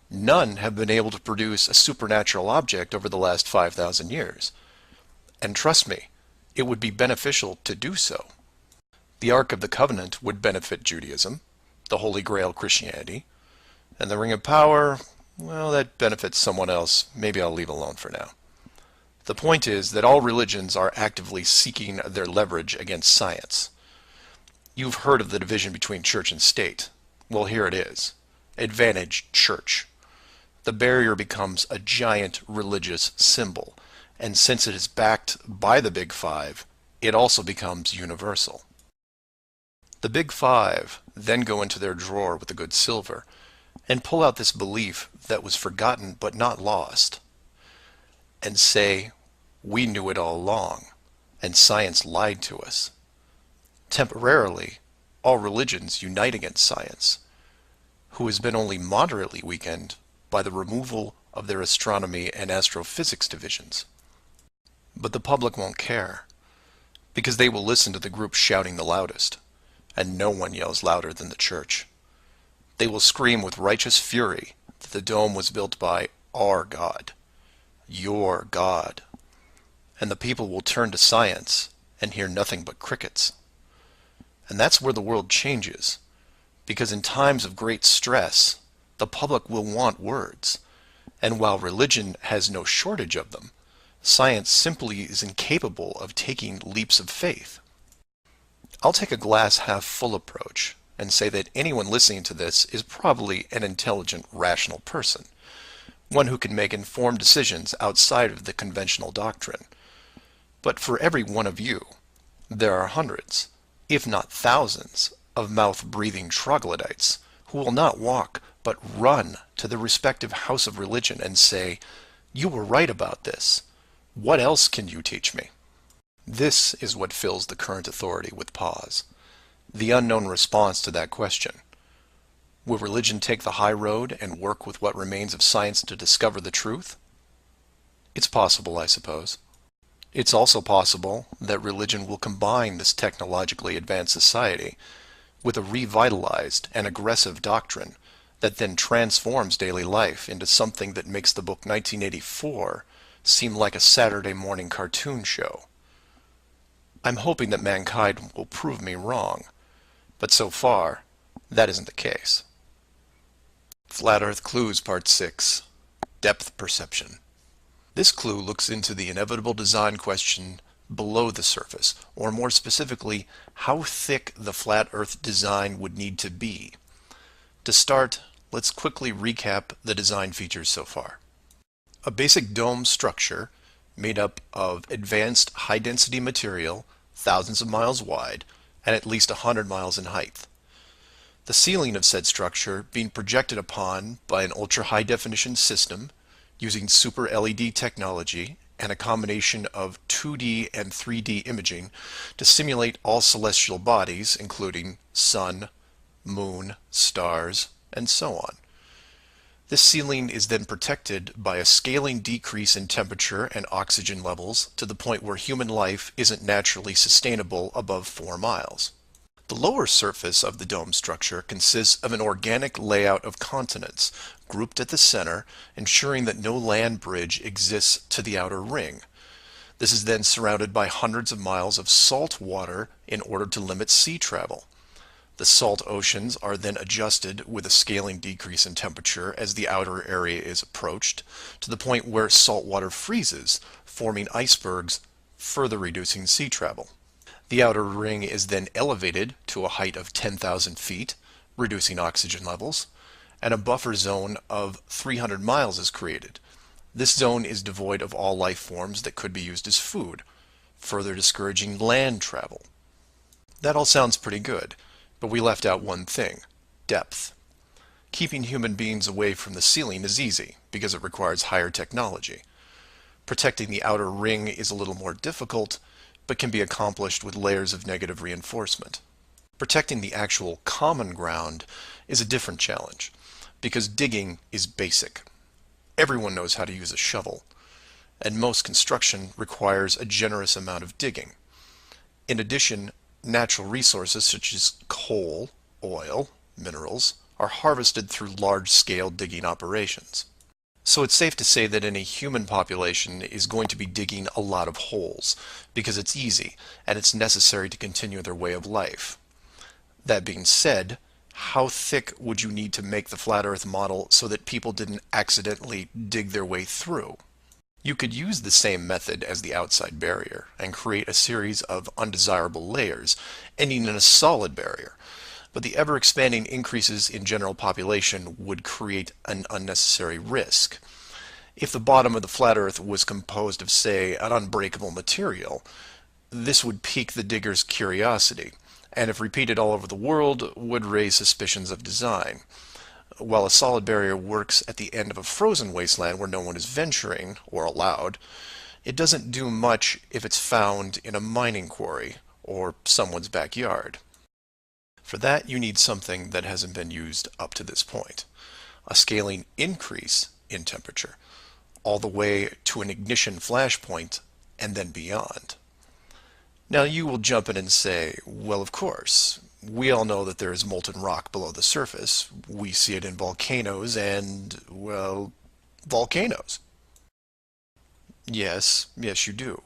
none have been able to produce a supernatural object over the last 5,000 years. And trust me, it would be beneficial to do so. The Ark of the Covenant would benefit Judaism, the Holy Grail Christianity, and the Ring of Power, Well, that benefits someone else. Maybe I'll leave alone for now. The point is that all religions are actively seeking their leverage against science. You've heard of the division between church and state. Well, here it is. Advantage church. The barrier becomes a giant religious symbol, and since it is backed by the Big Five, it also becomes universal. The Big Five then go into their drawer with the good silver and pull out this belief that was forgotten but not lost, and say, we knew it all along, and science lied to us. Temporarily, all religions unite against science, who has been only moderately weakened by the removal of their astronomy and astrophysics divisions. But the public won't care, because they will listen to the group shouting the loudest, and no one yells louder than the church. They will scream with righteous fury that the dome was built by our God, your God, and the people will turn to science and hear nothing but crickets. And that's where the world changes, because in times of great stress, the public will want words, and while religion has no shortage of them, science simply is incapable of taking leaps of faith. I'll take a glass half full approach and say that anyone listening to this is probably an intelligent, rational person, one who can make informed decisions outside of the conventional doctrine. But for every one of you, there are hundreds, if not thousands, of mouth-breathing troglodytes who will not walk but run to the respective house of religion and say, you were right about this. What else can you teach me? This is what fills the current authority with pause. The unknown response to that question. Will religion take the high road and work with what remains of science to discover the truth? It's possible, I suppose. It's also possible that religion will combine this technologically advanced society with a revitalized and aggressive doctrine that then transforms daily life into something that makes the book 1984 seem like a Saturday morning cartoon show. I'm hoping that mankind will prove me wrong, but so far, that isn't the case. Flat Earth Clues Part 6. Depth Perception. This clue looks into the inevitable design question below the surface, or more specifically, how thick the flat Earth design would need to be. To start, let's quickly recap the design features so far. A basic dome structure made up of advanced high-density material, thousands of miles wide, and at least 100 miles in height. The ceiling of said structure being projected upon by an ultra-high-definition system using super LED technology and a combination of 2D and 3D imaging to simulate all celestial bodies, including sun, moon, stars, and so on. This ceiling is then protected by a scaling decrease in temperature and oxygen levels to the point where human life isn't naturally sustainable above 4 miles. The lower surface of the dome structure consists of an organic layout of continents grouped at the center, ensuring that no land bridge exists to the outer ring. This is then surrounded by hundreds of miles of salt water in order to limit sea travel. The salt oceans are then adjusted with a scaling decrease in temperature as the outer area is approached, to the point where salt water freezes, forming icebergs, further reducing sea travel. The outer ring is then elevated to a height of 10,000 feet, reducing oxygen levels, and a buffer zone of 300 miles is created. This zone is devoid of all life forms that could be used as food, further discouraging land travel. That all sounds pretty good. But we left out one thing: depth. Keeping human beings away from the ceiling is easy, because it requires higher technology. Protecting the outer ring is a little more difficult, but can be accomplished with layers of negative reinforcement. Protecting the actual common ground is a different challenge, because digging is basic. Everyone knows how to use a shovel, and most construction requires a generous amount of digging. In addition, natural resources such as coal, oil, minerals are harvested through large-scale digging operations. So it's safe to say that any human population is going to be digging a lot of holes, because it's easy and it's necessary to continue their way of life. That being said, how thick would you need to make the flat Earth model so that people didn't accidentally dig their way through? You could use the same method as the outside barrier and create a series of undesirable layers, ending in a solid barrier. But the ever-expanding increases in general population would create an unnecessary risk. If the bottom of the flat Earth was composed of, say, an unbreakable material, this would pique the digger's curiosity, and if repeated all over the world, would raise suspicions of design. While a solid barrier works at the end of a frozen wasteland where no one is venturing, or allowed, it doesn't do much if it's found in a mining quarry or someone's backyard. For that, you need something that hasn't been used up to this point, a scaling increase in temperature, all the way to an ignition flashpoint and then beyond. Now you will jump in and say, well, of course, we all know that there is molten rock below the surface. We see it in volcanoes and, well, volcanoes. Yes, you do.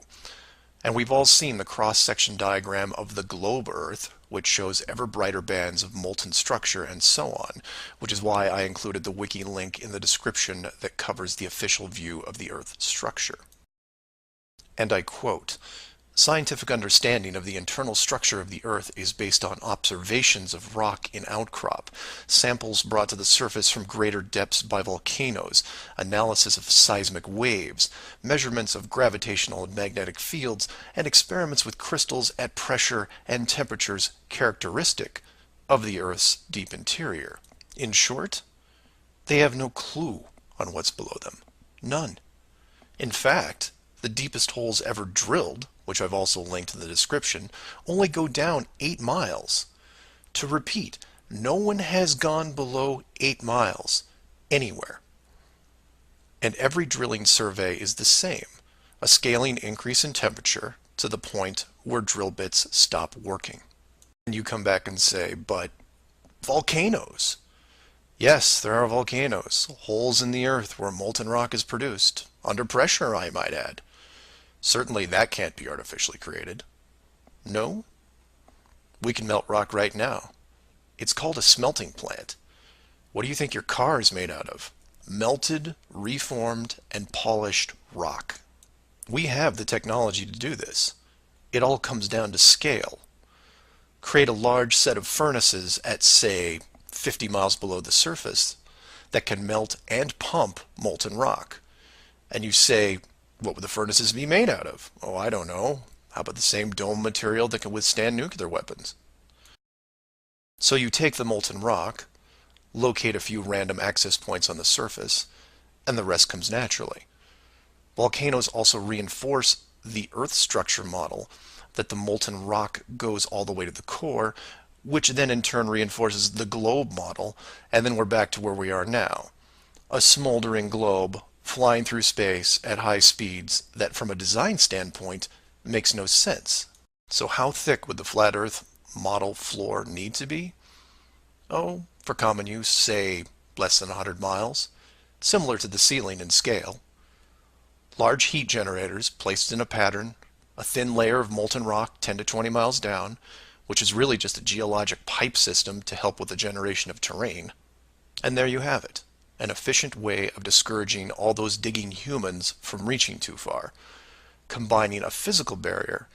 And we've all seen the cross-section diagram of the globe Earth, which shows ever brighter bands of molten structure and so on, which is why I included the wiki link in the description that covers the official view of the Earth's structure. And I quote, "Scientific understanding of the internal structure of the Earth is based on observations of rock in outcrop, samples brought to the surface from greater depths by volcanoes, analysis of seismic waves, measurements of gravitational and magnetic fields, and experiments with crystals at pressure and temperatures characteristic of the Earth's deep interior." In short, they have no clue on what's below them. None. In fact, the deepest holes ever drilled, which I've also linked in the description, only go down 8 miles. To repeat, no one has gone below 8 miles anywhere. And every drilling survey is the same, a scaling increase in temperature to the point where drill bits stop working. And you come back and say, but volcanoes. Yes, there are volcanoes, holes in the earth where molten rock is produced, under pressure, I might add. Certainly that can't be artificially created. No? We can melt rock right now. It's called a smelting plant. What do you think your car is made out of? Melted, reformed, and polished rock. We have the technology to do this. It all comes down to scale. Create a large set of furnaces at, say, 50 miles below the surface that can melt and pump molten rock. And you say, what would the furnaces be made out of? Oh, I don't know. How about the same dome material that can withstand nuclear weapons? So you take the molten rock, locate a few random access points on the surface, and the rest comes naturally. Volcanoes also reinforce the Earth structure model that the molten rock goes all the way to the core, which then in turn reinforces the globe model, and then we're back to where we are now. A smoldering globe flying through space at high speeds that from a design standpoint makes no sense. So how thick would the flat Earth model floor need to be? Oh, for common use, say less than 100 miles, similar to the ceiling in scale. Large heat generators placed in a pattern, a thin layer of molten rock 10 to 20 miles down, which is really just a geologic pipe system to help with the generation of terrain. And there you have it. An efficient way of discouraging all those digging humans from reaching too far, combining a physical barrier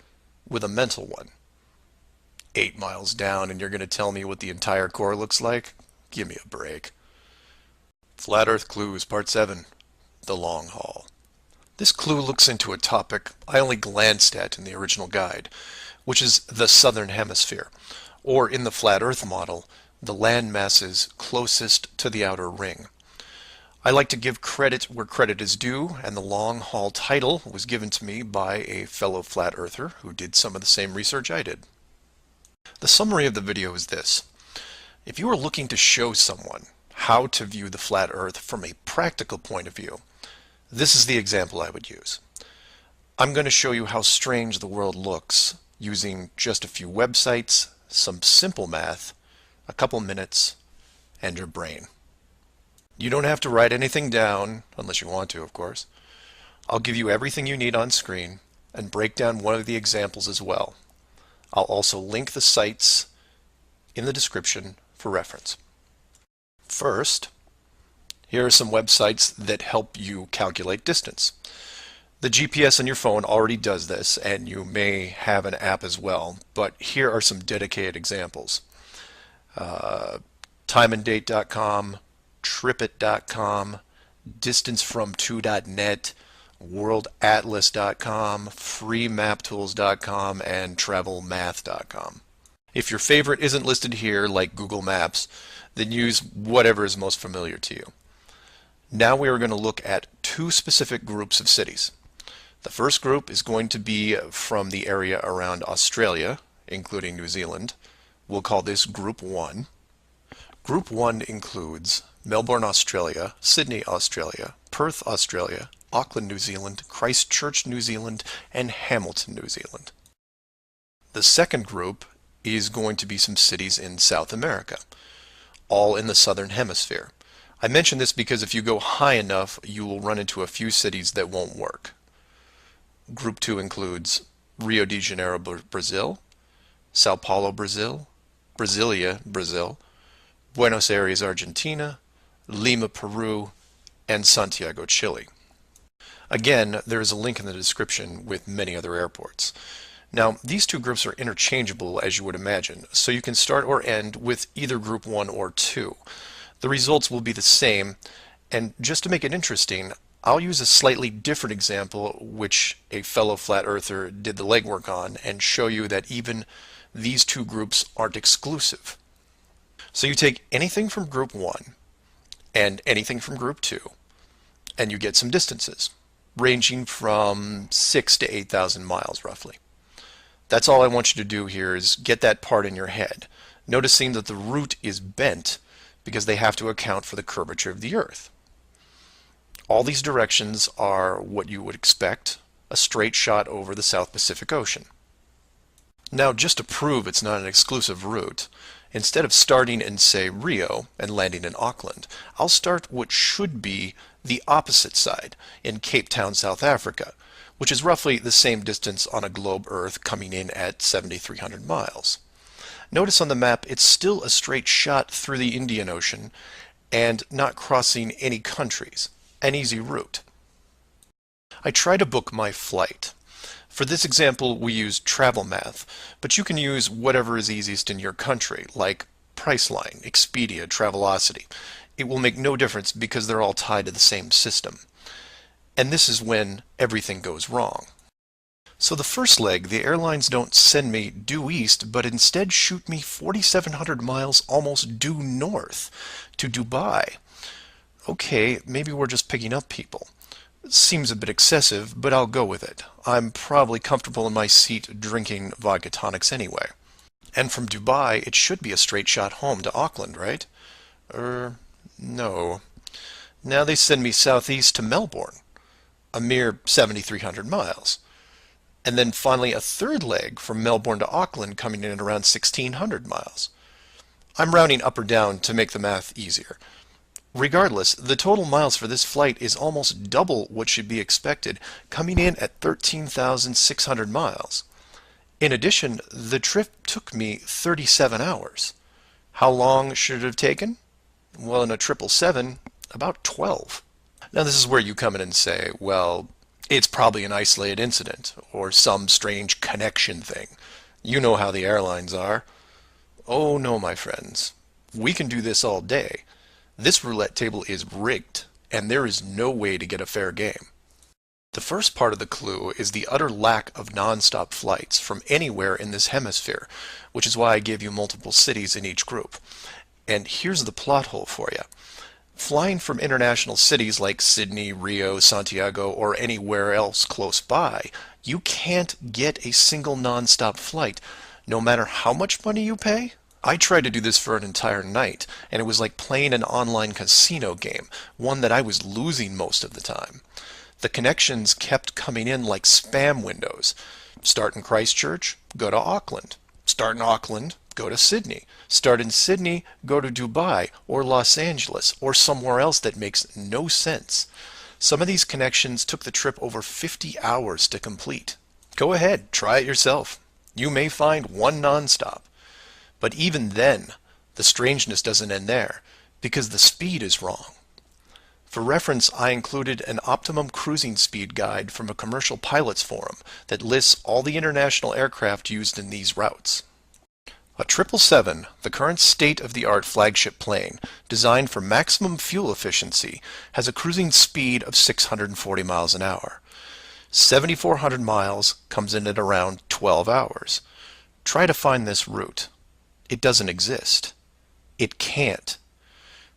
with a mental one. 8 miles down and you're going to tell me what the entire core looks like? Give me a break. Flat Earth Clues, Part 7, The Long Haul. This clue looks into a topic I only glanced at in the original guide, which is the southern hemisphere, or in the flat Earth model, the land masses closest to the outer ring. I like to give credit where credit is due, and the long haul title was given to me by a fellow flat earther who did some of the same research I did. The summary of the video is this. If you are looking to show someone how to view the flat Earth from a practical point of view, this is the example I would use. I'm going to show you how strange the world looks using just a few websites, some simple math, a couple minutes, and your brain. You don't have to write anything down, unless you want to, of course. I'll give you everything you need on screen and break down one of the examples as well. I'll also link the sites in the description for reference. First, here are some websites that help you calculate distance. The GPS on your phone already does this, and you may have an app as well, but here are some dedicated examples. Timeanddate.com, tripit.com, distancefrom2.net, worldatlas.com, freemaptools.com, and travelmath.com. If your favorite isn't listed here, like Google Maps, then use whatever is most familiar to you. Now we are going to look at two specific groups of cities. The first group is going to be from the area around Australia, including New Zealand. We'll call this Group 1. Group 1 includes Melbourne, Australia, Sydney, Australia, Perth, Australia, Auckland, New Zealand, Christchurch, New Zealand, and Hamilton, New Zealand. The second group is going to be some cities in South America, all in the southern hemisphere. I mention this because if you go high enough, you will run into a few cities that won't work. Group 2 includes Rio de Janeiro, Brazil, Sao Paulo, Brazil, Brasilia, Brazil, Buenos Aires, Argentina, Lima, Peru, and Santiago, Chile. Again, there is a link in the description with many other airports. Now, these two groups are interchangeable, as you would imagine, so you can start or end with either Group 1 or 2. The results will be the same, and just to make it interesting, I'll use a slightly different example which a fellow flat earther did the legwork on and show you that even these two groups aren't exclusive. So you take anything from Group 1 and anything from Group 2 and you get some distances ranging from 6,000 to 8,000 miles roughly. That's all I want you to do here is get that part in your head, noticing that the route is bent because they have to account for the curvature of the Earth. All these directions are what you would expect, a straight shot over the South Pacific Ocean. Now, just to prove it's not an exclusive route, instead of starting in, say, Rio and landing in Auckland, I'll start what should be the opposite side, in Cape Town, South Africa, which is roughly the same distance on a globe Earth coming in at 7,300 miles. Notice on the map it's still a straight shot through the Indian Ocean and not crossing any countries. An easy route. I try to book my flight. For this example, we use TravelMath, but you can use whatever is easiest in your country, like Priceline, Expedia, Travelocity. It will make no difference because they're all tied to the same system. And this is when everything goes wrong. So the first leg, the airlines don't send me due east, but instead shoot me 4,700 miles almost due north to Dubai. Okay, maybe we're just picking up people. Seems a bit excessive, but I'll go with it. I'm probably comfortable in my seat drinking vodka tonics anyway. And from Dubai, it should be a straight shot home to Auckland, right? No. Now they send me southeast to Melbourne, a mere 7,300 miles. And then finally a third leg from Melbourne to Auckland coming in at around 1,600 miles. I'm rounding up or down to make the math easier. Regardless, the total miles for this flight is almost double what should be expected, coming in at 13,600 miles. In addition, the trip took me 37 hours. How long should it have taken? Well, in a 777, about 12. Now this is where you come in and say, well, it's probably an isolated incident, or some strange connection thing. You know how the airlines are. Oh no, my friends. We can do this all day. This roulette table is rigged, and there is no way to get a fair game. The first part of the clue is the utter lack of non-stop flights from anywhere in this hemisphere, which is why I gave you multiple cities in each group. And here's the plot hole for you. Flying from international cities like Sydney, Rio, Santiago, or anywhere else close by, you can't get a single non-stop flight, no matter how much money you pay. I tried to do this for an entire night, and it was like playing an online casino game, one that I was losing most of the time. The connections kept coming in like spam windows. Start in Christchurch, go to Auckland. Start in Auckland, go to Sydney. Start in Sydney, go to Dubai or Los Angeles or somewhere else that makes no sense. Some of these connections took the trip over 50 hours to complete. Go ahead, try it yourself. You may find one nonstop. But even then, The strangeness doesn't end there, because the speed is wrong. For reference, I included an optimum cruising speed guide from a commercial pilots forum that lists all the international aircraft used in these routes. A 777, the current state-of-the-art flagship plane, designed for maximum fuel efficiency, has a cruising speed of 640 miles an hour. 7,400 miles comes in at around 12 hours. Try to find this route. It doesn't exist. It can't.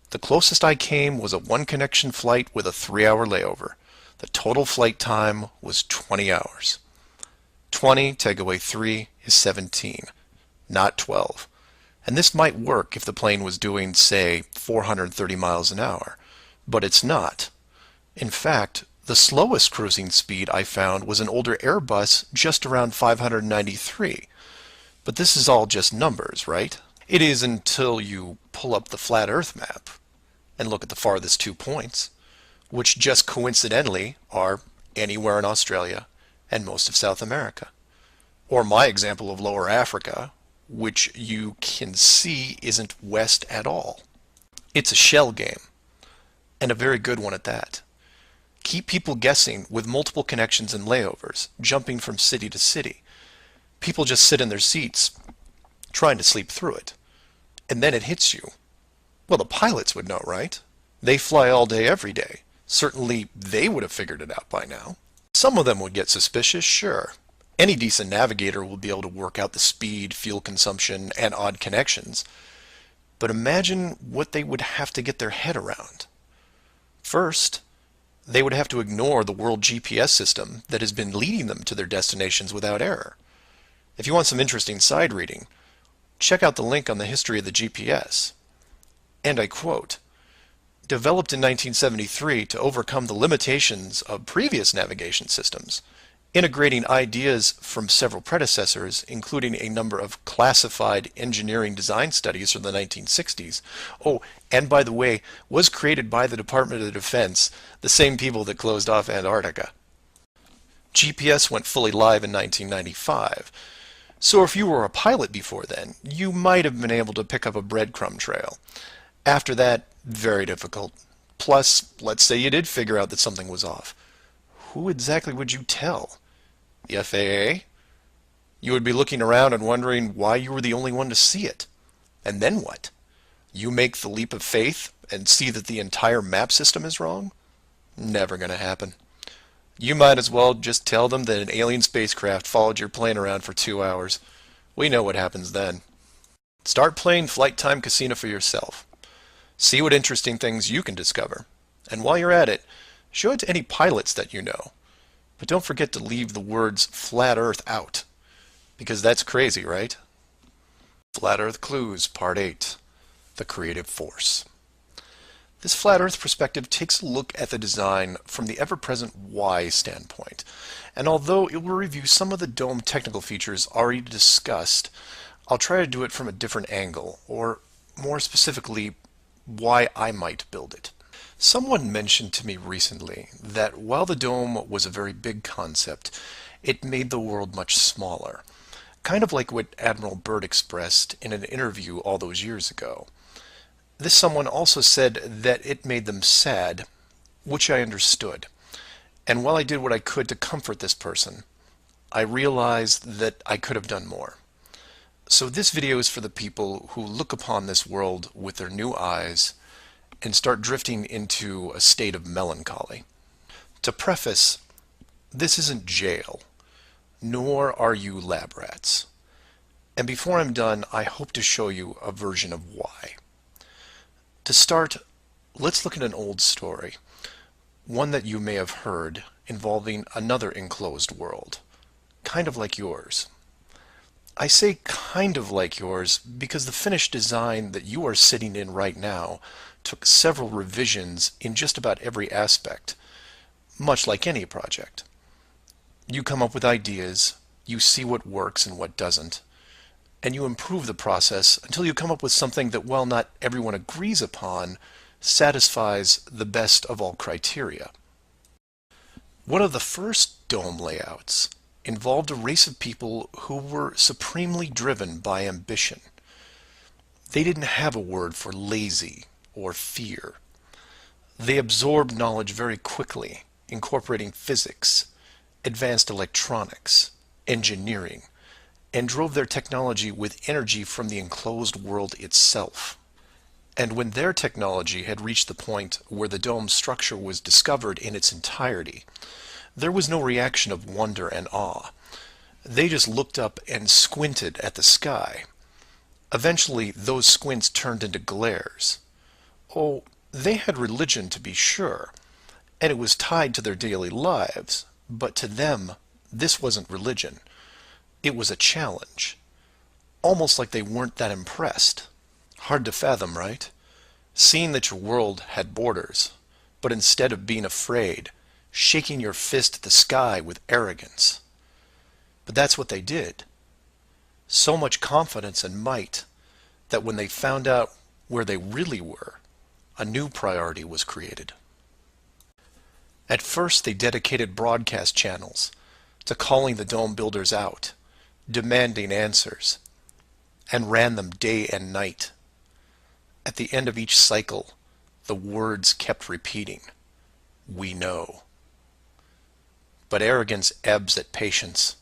The closest I came was a one-connection flight with a 3-hour layover. The total flight time was 20 hours. 20 take away 3 is 17. Not 12. And this might work if the plane was doing, say, 430 miles an hour, but it's not. In fact, the slowest cruising speed I found was an older Airbus just around 593. But this is all just numbers, right? It is until you pull up the flat Earth map and look at the farthest 2 points, which just coincidentally are anywhere in Australia and most of South America. Or my example of Lower Africa, which you can see isn't west at all. It's a shell game, and a very good one at that. Keep people guessing with multiple connections and layovers, jumping from city to city. People just sit in their seats, trying to sleep through it. And then it hits you. Well, the pilots would know, right? They fly all day, every day. Certainly, they would have figured it out by now. Some of them would get suspicious, sure. Any decent navigator will be able to work out the speed, fuel consumption, and odd connections. But imagine what they would have to get their head around. First, they would have to ignore the world GPS system that has been leading them to their destinations without error. If you want some interesting side reading, check out the link on the history of the GPS. And I quote, "Developed in 1973 to overcome the limitations of previous navigation systems, integrating ideas from several predecessors, including a number of classified engineering design studies from the 1960s. Oh, and by the way, was created by the Department of Defense, the same people that closed off Antarctica. GPS went fully live in 1995. So if you were a pilot before then, you might have been able to pick up a breadcrumb trail. After that, very difficult. Plus, let's say you did figure out that something was off. Who exactly would you tell? The FAA? You would be looking around and wondering why you were the only one to see it. And then what? You make the leap of faith and see that the entire map system is wrong? Never gonna happen. You might as well just tell them that an alien spacecraft followed your plane around for 2 hours. We know what happens then. Start playing Flight Time Casino for yourself. See what interesting things you can discover. And while you're at it, show it to any pilots that you know. But don't forget to leave the words Flat Earth out, because that's crazy, right? Flat Earth Clues, Part 8, The Creative Force. This Flat Earth perspective takes a look at the design from the ever-present why standpoint. And although it will review some of the dome technical features already discussed, I'll try to do it from a different angle, or more specifically, why I might build it. Someone mentioned to me recently that while the dome was a very big concept, it made the world much smaller. Kind of like what Admiral Byrd expressed in an interview all those years ago. This someone also said that it made them sad, which I understood. And while I did what I could to comfort this person, I realized that I could have done more. So this video is for the people who look upon this world with their new eyes and start drifting into a state of melancholy. To preface, this isn't jail, nor are you lab rats. And before I'm done, I hope to show you a version of why. To start, let's look at an old story, one that you may have heard, involving another enclosed world, kind of like yours. I say kind of like yours because the finished design that you are sitting in right now took several revisions in just about every aspect, much like any project. You come up with ideas, you see what works and what doesn't, and you improve the process until you come up with something that, while not everyone agrees upon, satisfies the best of all criteria. One of the first dome layouts involved a race of people who were supremely driven by ambition. They didn't have a word for lazy or fear. They absorbed knowledge very quickly, incorporating physics, advanced electronics, engineering, and drove their technology with energy from the enclosed world itself. And when their technology had reached the point where the dome's structure was discovered in its entirety, there was no reaction of wonder and awe. They just looked up and squinted at the sky. Eventually, those squints turned into glares. Oh, they had religion, to be sure, and it was tied to their daily lives, but to them, this wasn't religion. It was a challenge. Almost like they weren't that impressed. Hard to fathom, right? Seeing that your world had borders, but instead of being afraid, shaking your fist at the sky with arrogance. But that's what they did. So much confidence and might that when they found out where they really were, a new priority was created. At first, they dedicated broadcast channels to calling the dome builders out, demanding answers, and ran them day and night. At the end of each cycle, the words kept repeating, "We know." But arrogance ebbs at patience,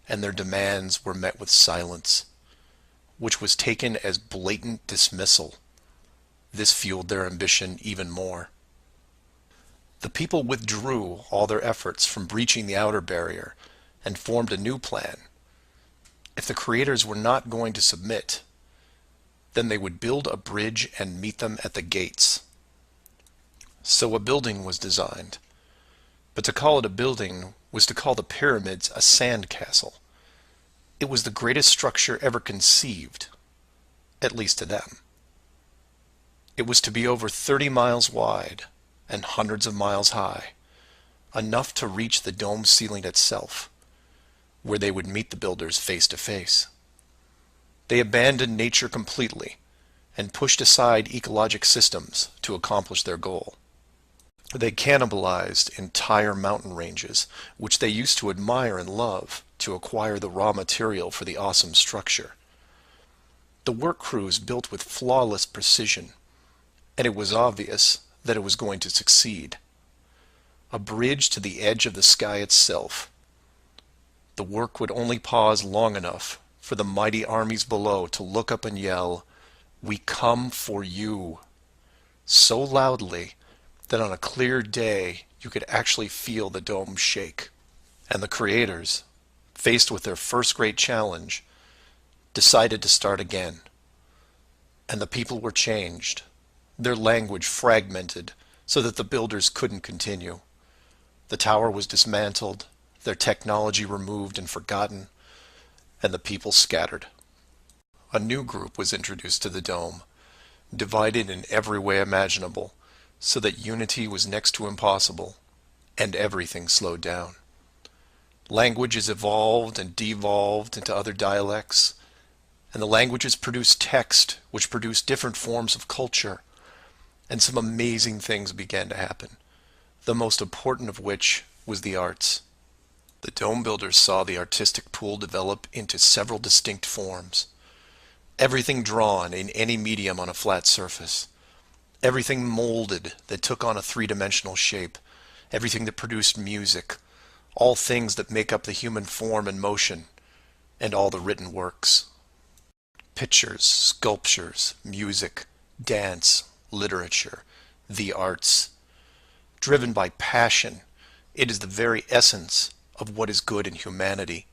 and their demands were met with silence, which was taken as blatant dismissal. This fueled their ambition even more. The people withdrew all their efforts from breaching the outer barrier and formed a new plan. If the creators were not going to submit, then they would build a bridge and meet them at the gates. So a building was designed. But to call it a building was to call the pyramids a sandcastle. It was the greatest structure ever conceived, at least to them. It was to be over 30 miles wide and hundreds of miles high, enough to reach the dome ceiling itself, where they would meet the builders face to face. They abandoned nature completely and pushed aside ecologic systems to accomplish their goal. They cannibalized entire mountain ranges, which they used to admire and love, to acquire the raw material for the awesome structure. The work crews built with flawless precision, and it was obvious that it was going to succeed. A bridge to the edge of the sky itself. The work would only pause long enough for the mighty armies below to look up and yell, "We come for you," so loudly that on a clear day you could actually feel the dome shake. And the creators, faced with their first great challenge, decided to start again. And the people were changed, their language fragmented so that the builders couldn't continue. The tower was dismantled, their technology removed and forgotten, and the people scattered. A new group was introduced to the dome, divided in every way imaginable, so that unity was next to impossible, and everything slowed down. Languages evolved and devolved into other dialects, and the languages produced text, which produced different forms of culture, and some amazing things began to happen, the most important of which was the arts. The dome builders saw the artistic pool develop into several distinct forms. Everything drawn in any medium on a flat surface. Everything molded that took on a three-dimensional shape. Everything that produced music. All things that make up the human form and motion. And all the written works. Pictures, sculptures, music, dance, literature, the arts. Driven by passion, it is the very essence of what is good in humanity.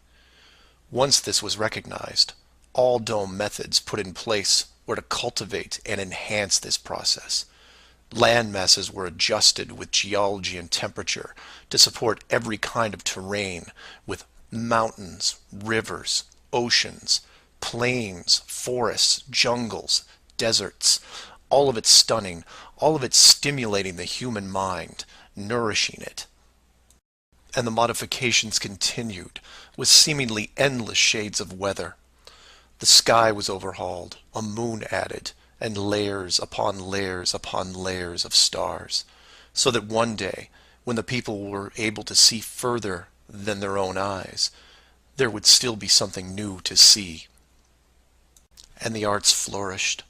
Once this was recognized, all dome methods put in place were to cultivate and enhance this process. Land masses were adjusted with geology and temperature to support every kind of terrain, with mountains, rivers, oceans, plains, forests, jungles, deserts, all of it stunning, all of it stimulating the human mind, nourishing it. And the modifications continued, with seemingly endless shades of weather. The sky was overhauled, a moon added, and layers upon layers upon layers of stars, so that one day, when the people were able to see further than their own eyes, there would still be something new to see. And the arts flourished.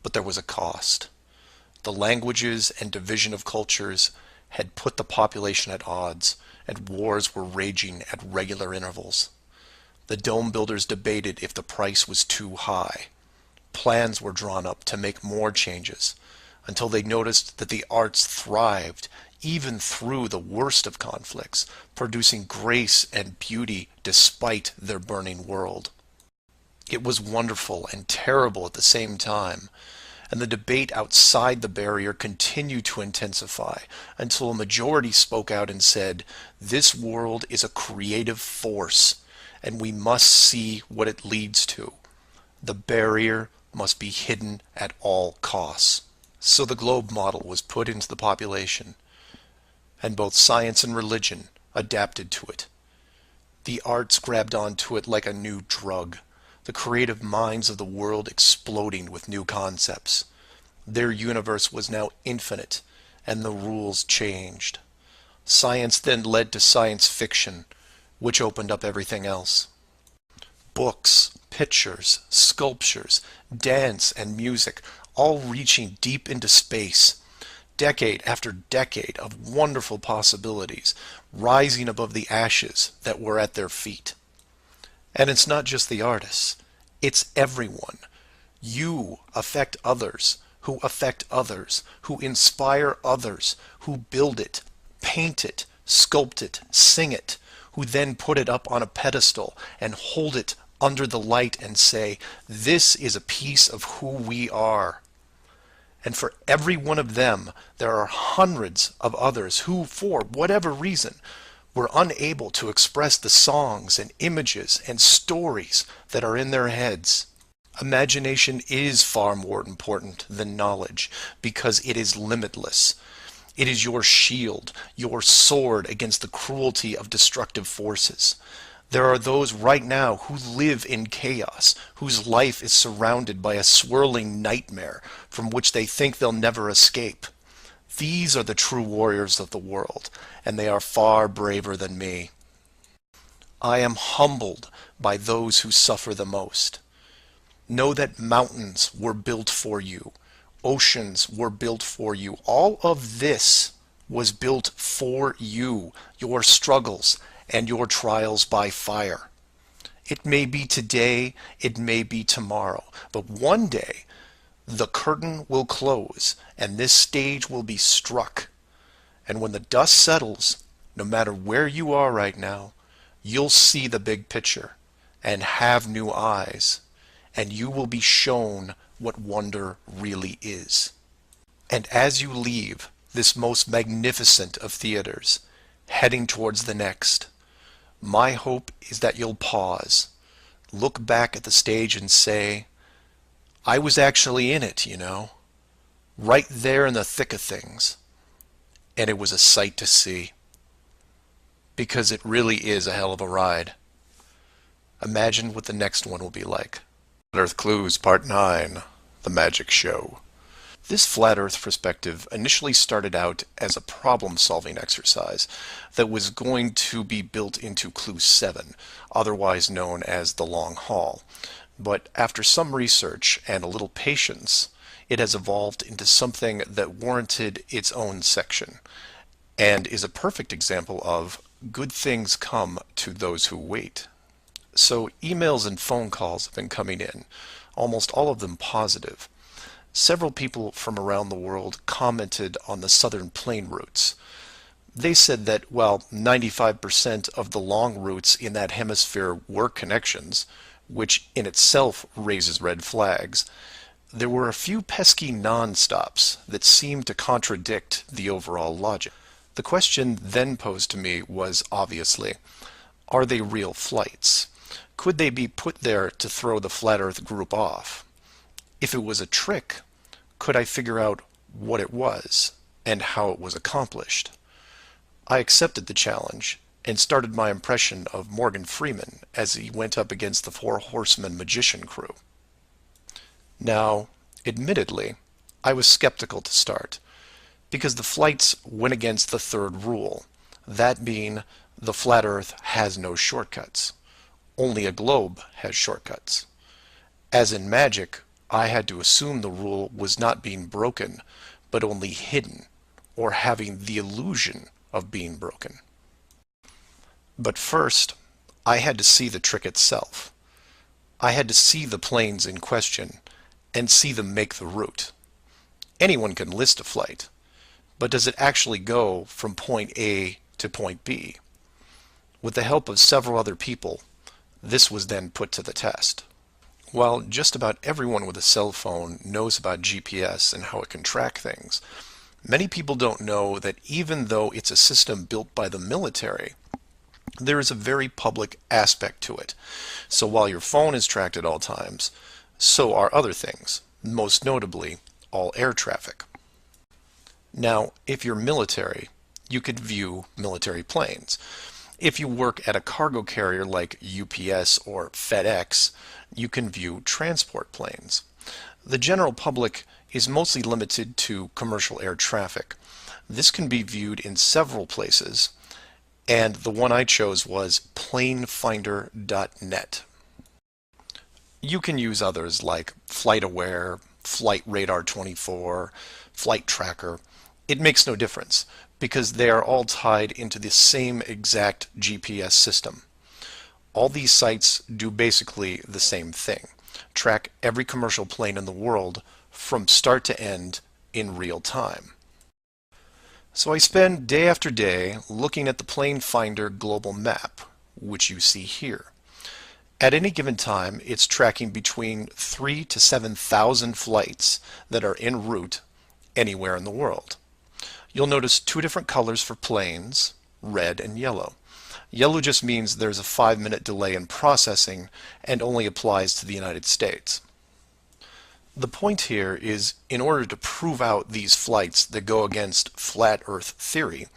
But there was a cost. The languages and division of cultures had put the population at odds, and wars were raging at regular intervals. The dome builders debated if the price was too high. Plans were drawn up to make more changes, until they noticed that the arts thrived even through the worst of conflicts, producing grace and beauty despite their burning world. It was wonderful and terrible at the same time, and the debate outside the barrier continued to intensify until a majority spoke out and said, "This world is a creative force, and we must see what it leads to. The barrier must be hidden at all costs." So the globe model was put into the population, and both science and religion adapted to it. The arts grabbed onto it like a new drug, the creative minds of the world exploding with new concepts. Their universe was now infinite, and the rules changed. Science then led to science fiction, which opened up everything else. Books, pictures, sculptures, dance, and music, all reaching deep into space. Decade after decade of wonderful possibilities, rising above the ashes that were at their feet. And it's not just the artists, it's everyone. You affect others, who affect others, who inspire others, who build it, paint it, sculpt it, sing it, who then put it up on a pedestal and hold it under the light and say, "This is a piece of who we are." And for every one of them, there are hundreds of others who, for whatever reason, were unable to express the songs and images and stories that are in their heads. Imagination is far more important than knowledge because it is limitless. It is your shield, your sword against the cruelty of destructive forces. There are those right now who live in chaos, whose life is surrounded by a swirling nightmare from which they think they'll never escape. These are the true warriors of the world, and they are far braver than me. I am humbled by those who suffer the most. Know that mountains were built for you. Oceans were built for you. All of this was built for you, your struggles and your trials by fire. It may be today, it may be tomorrow, but one day the curtain will close and this stage will be struck. And when the dust settles, no matter where you are right now, you'll see the big picture and have new eyes, and you will be shown what wonder really is. And as you leave this most magnificent of theaters, heading towards the next, my hope is that you'll pause, look back at the stage and say, "I was actually in it, you know, right there in the thick of things, and it was a sight to see." Because it really is a hell of a ride. Imagine what the next one will be like. Flat Earth Clues Part 9, The Magic Show. This flat Earth perspective initially started out as a problem-solving exercise that was going to be built into Clue 7, otherwise known as the Long Haul. But after some research and a little patience, it has evolved into something that warranted its own section, and is a perfect example of good things come to those who wait. So emails and phone calls have been coming in, almost all of them positive. Several people from around the world commented on the southern plane routes. They said that while 95% of the long routes in that hemisphere were connections, which in itself raises red flags, there were a few pesky non-stops that seemed to contradict the overall logic. The question then posed to me was obviously, are they real flights? Could they be put there to throw the Flat Earth group off? If it was a trick, could I figure out what it was and how it was accomplished? I accepted the challenge and started my impression of Morgan Freeman as he went up against the Four Horsemen magician crew. Now, admittedly, I was skeptical to start, because the flights went against the third rule, that being the Flat Earth has no shortcuts. Only a globe has shortcuts. As in magic, I had to assume the rule was not being broken, but only hidden, or having the illusion of being broken. But first, I had to see the trick itself. I had to see the planes in question and see them make the route. Anyone can list a flight, but does it actually go from point A to point B? With the help of several other people, this was then put to the test. While just about everyone with a cell phone knows about GPS and how it can track things, many people don't know that even though it's a system built by the military, there is a very public aspect to it. So while your phone is tracked at all times, so are other things, most notably all air traffic. Now, if you're military, you could view military planes. If you work at a cargo carrier like UPS or FedEx, you can view transport planes. The general public is mostly limited to commercial air traffic. This can be viewed in several places, and the one I chose was planefinder.net. You can use others like FlightAware, Flight Radar 24, Flight Tracker. It makes no difference because they are all tied into the same exact GPS system. All these sites do basically the same thing. Track every commercial plane in the world from start to end in real time. So I spend day after day looking at the Plane Finder global map, which you see here. At any given time, it's tracking between 3,000 to 7,000 flights that are en route anywhere in the world. You'll notice two different colors for planes, red and yellow. Yellow just means there's a 5-minute delay in processing and only applies to the United States. The point here is, in order to prove out these flights that go against flat Earth theory,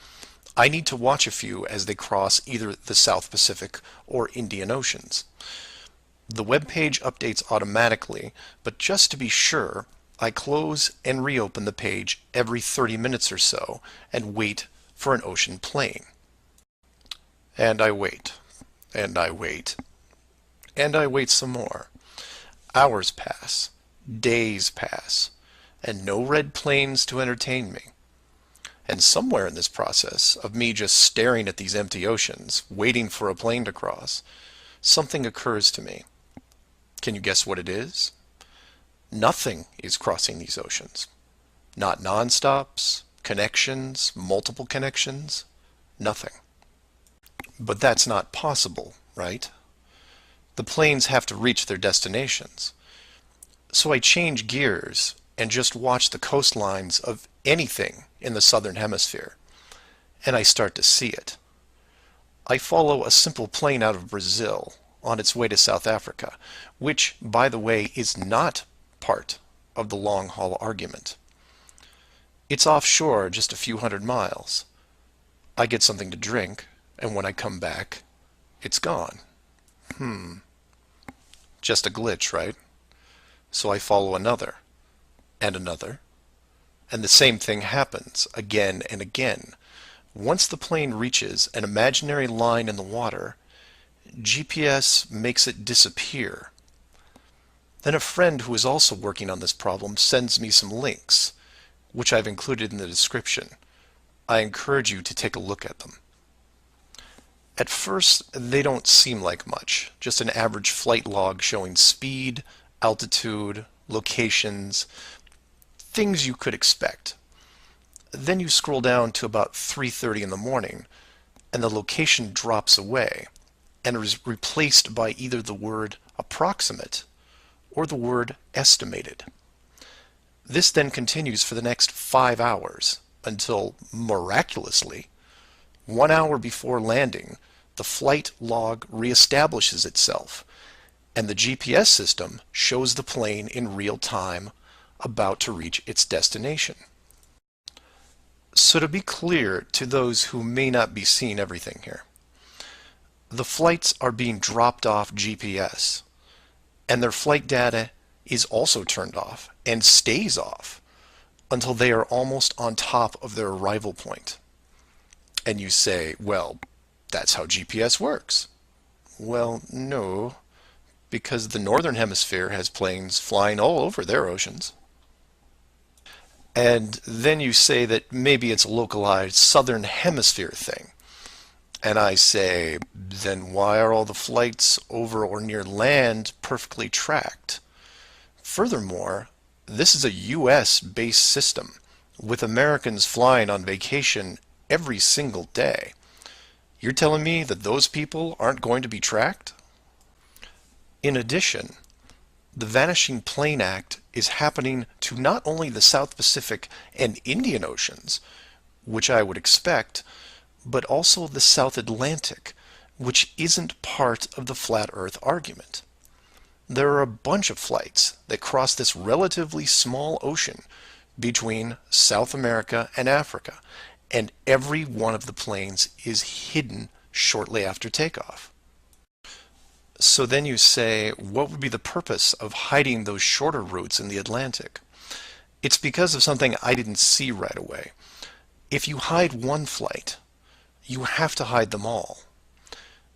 I need to watch a few as they cross either the South Pacific or Indian Oceans. The web page updates automatically, but just to be sure, I close and reopen the page every 30 minutes or so and wait for an ocean plane. And I wait, and I wait, and I wait some more. Hours pass, days pass, and no red planes to entertain me. And somewhere in this process of me just staring at these empty oceans, waiting for a plane to cross, something occurs to me. Can you guess what it is? Nothing is crossing these oceans. Not non-stops, connections, multiple connections, nothing. But that's not possible, right? The planes have to reach their destinations. So I change gears and just watch the coastlines of anything in the southern hemisphere, and I start to see it. I follow a simple plane out of Brazil on its way to South Africa, which, by the way, is not part of the long-haul argument. It's offshore just a few hundred miles. I get something to drink, and when I come back, it's gone. Just a glitch, right? So I follow another, and another, and the same thing happens again and again. Once the plane reaches an imaginary line in the water, GPS makes it disappear. Then a friend who is also working on this problem sends me some links, which I've included in the description. I encourage you to take a look at them. At first, they don't seem like much, just an average flight log showing speed, altitude, locations, things you could expect. Then you scroll down to about 3:30 in the morning, and the location drops away and is replaced by either the word approximate or the word estimated. This then continues for the next 5 hours until, miraculously, 1 hour before landing, the flight log reestablishes itself, and the GPS system shows the plane in real time about to reach its destination. So to be clear to those who may not be seeing everything here, the flights are being dropped off GPS, and their flight data is also turned off and stays off until they are almost on top of their arrival point. And you say, well, that's how GPS works. Well, no, because the northern hemisphere has planes flying all over their oceans. And then you say that maybe it's a localized southern hemisphere thing. And I say, then why are all the flights over or near land perfectly tracked? Furthermore, this is a US-based system, with Americans flying on vacation every single day. You're telling me that those people aren't going to be tracked? In addition, the Vanishing Plane Act is happening to not only the South Pacific and Indian Oceans, which I would expect, but also the South Atlantic, which isn't part of the flat Earth argument. There are a bunch of flights that cross this relatively small ocean between South America and Africa, and every one of the planes is hidden shortly after takeoff. So then you say, what would be the purpose of hiding those shorter routes in the Atlantic? It's because of something I didn't see right away. If you hide one flight, you have to hide them all.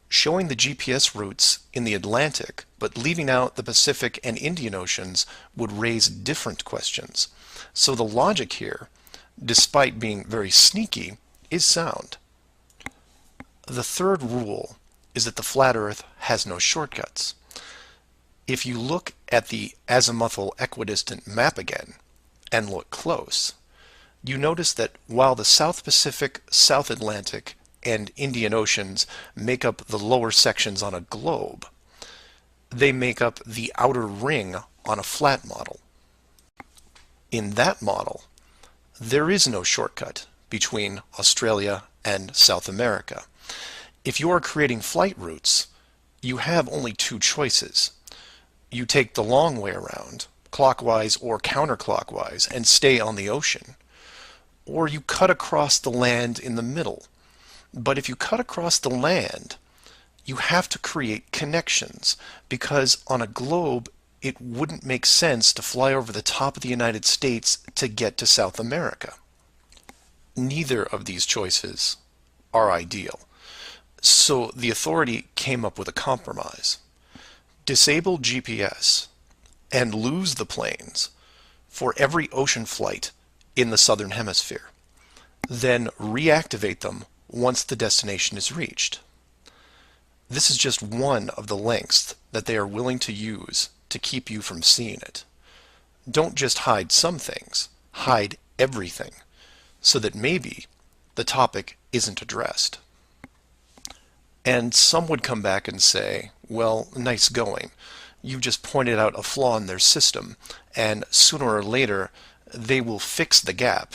Showing the GPS routes in the Atlantic, but leaving out the Pacific and Indian Oceans would raise different questions. So the logic here, despite being very sneaky, is sound. The third rule is that the flat Earth has no shortcuts. If you look at the azimuthal equidistant map again, and look close, you notice that while the South Pacific, South Atlantic, and Indian Oceans make up the lower sections on a globe, they make up the outer ring on a flat model. In that model, there is no shortcut between Australia and South America. If you are creating flight routes, you have only two choices. You take the long way around, clockwise or counterclockwise, and stay on the ocean. Or you cut across the land in the middle. But if you cut across the land, you have to create connections, because on a globe, it wouldn't make sense to fly over the top of the United States to get to South America. Neither of these choices are ideal. So the authority came up with a compromise. Disable GPS and lose the planes for every ocean flight in the southern hemisphere. Then reactivate them once the destination is reached. This is just one of the lengths that they are willing to use to keep you from seeing it. Don't just hide some things, hide everything, so that maybe the topic isn't addressed. And some would come back and say, well, nice going. You've just pointed out a flaw in their system, and sooner or later they will fix the gap.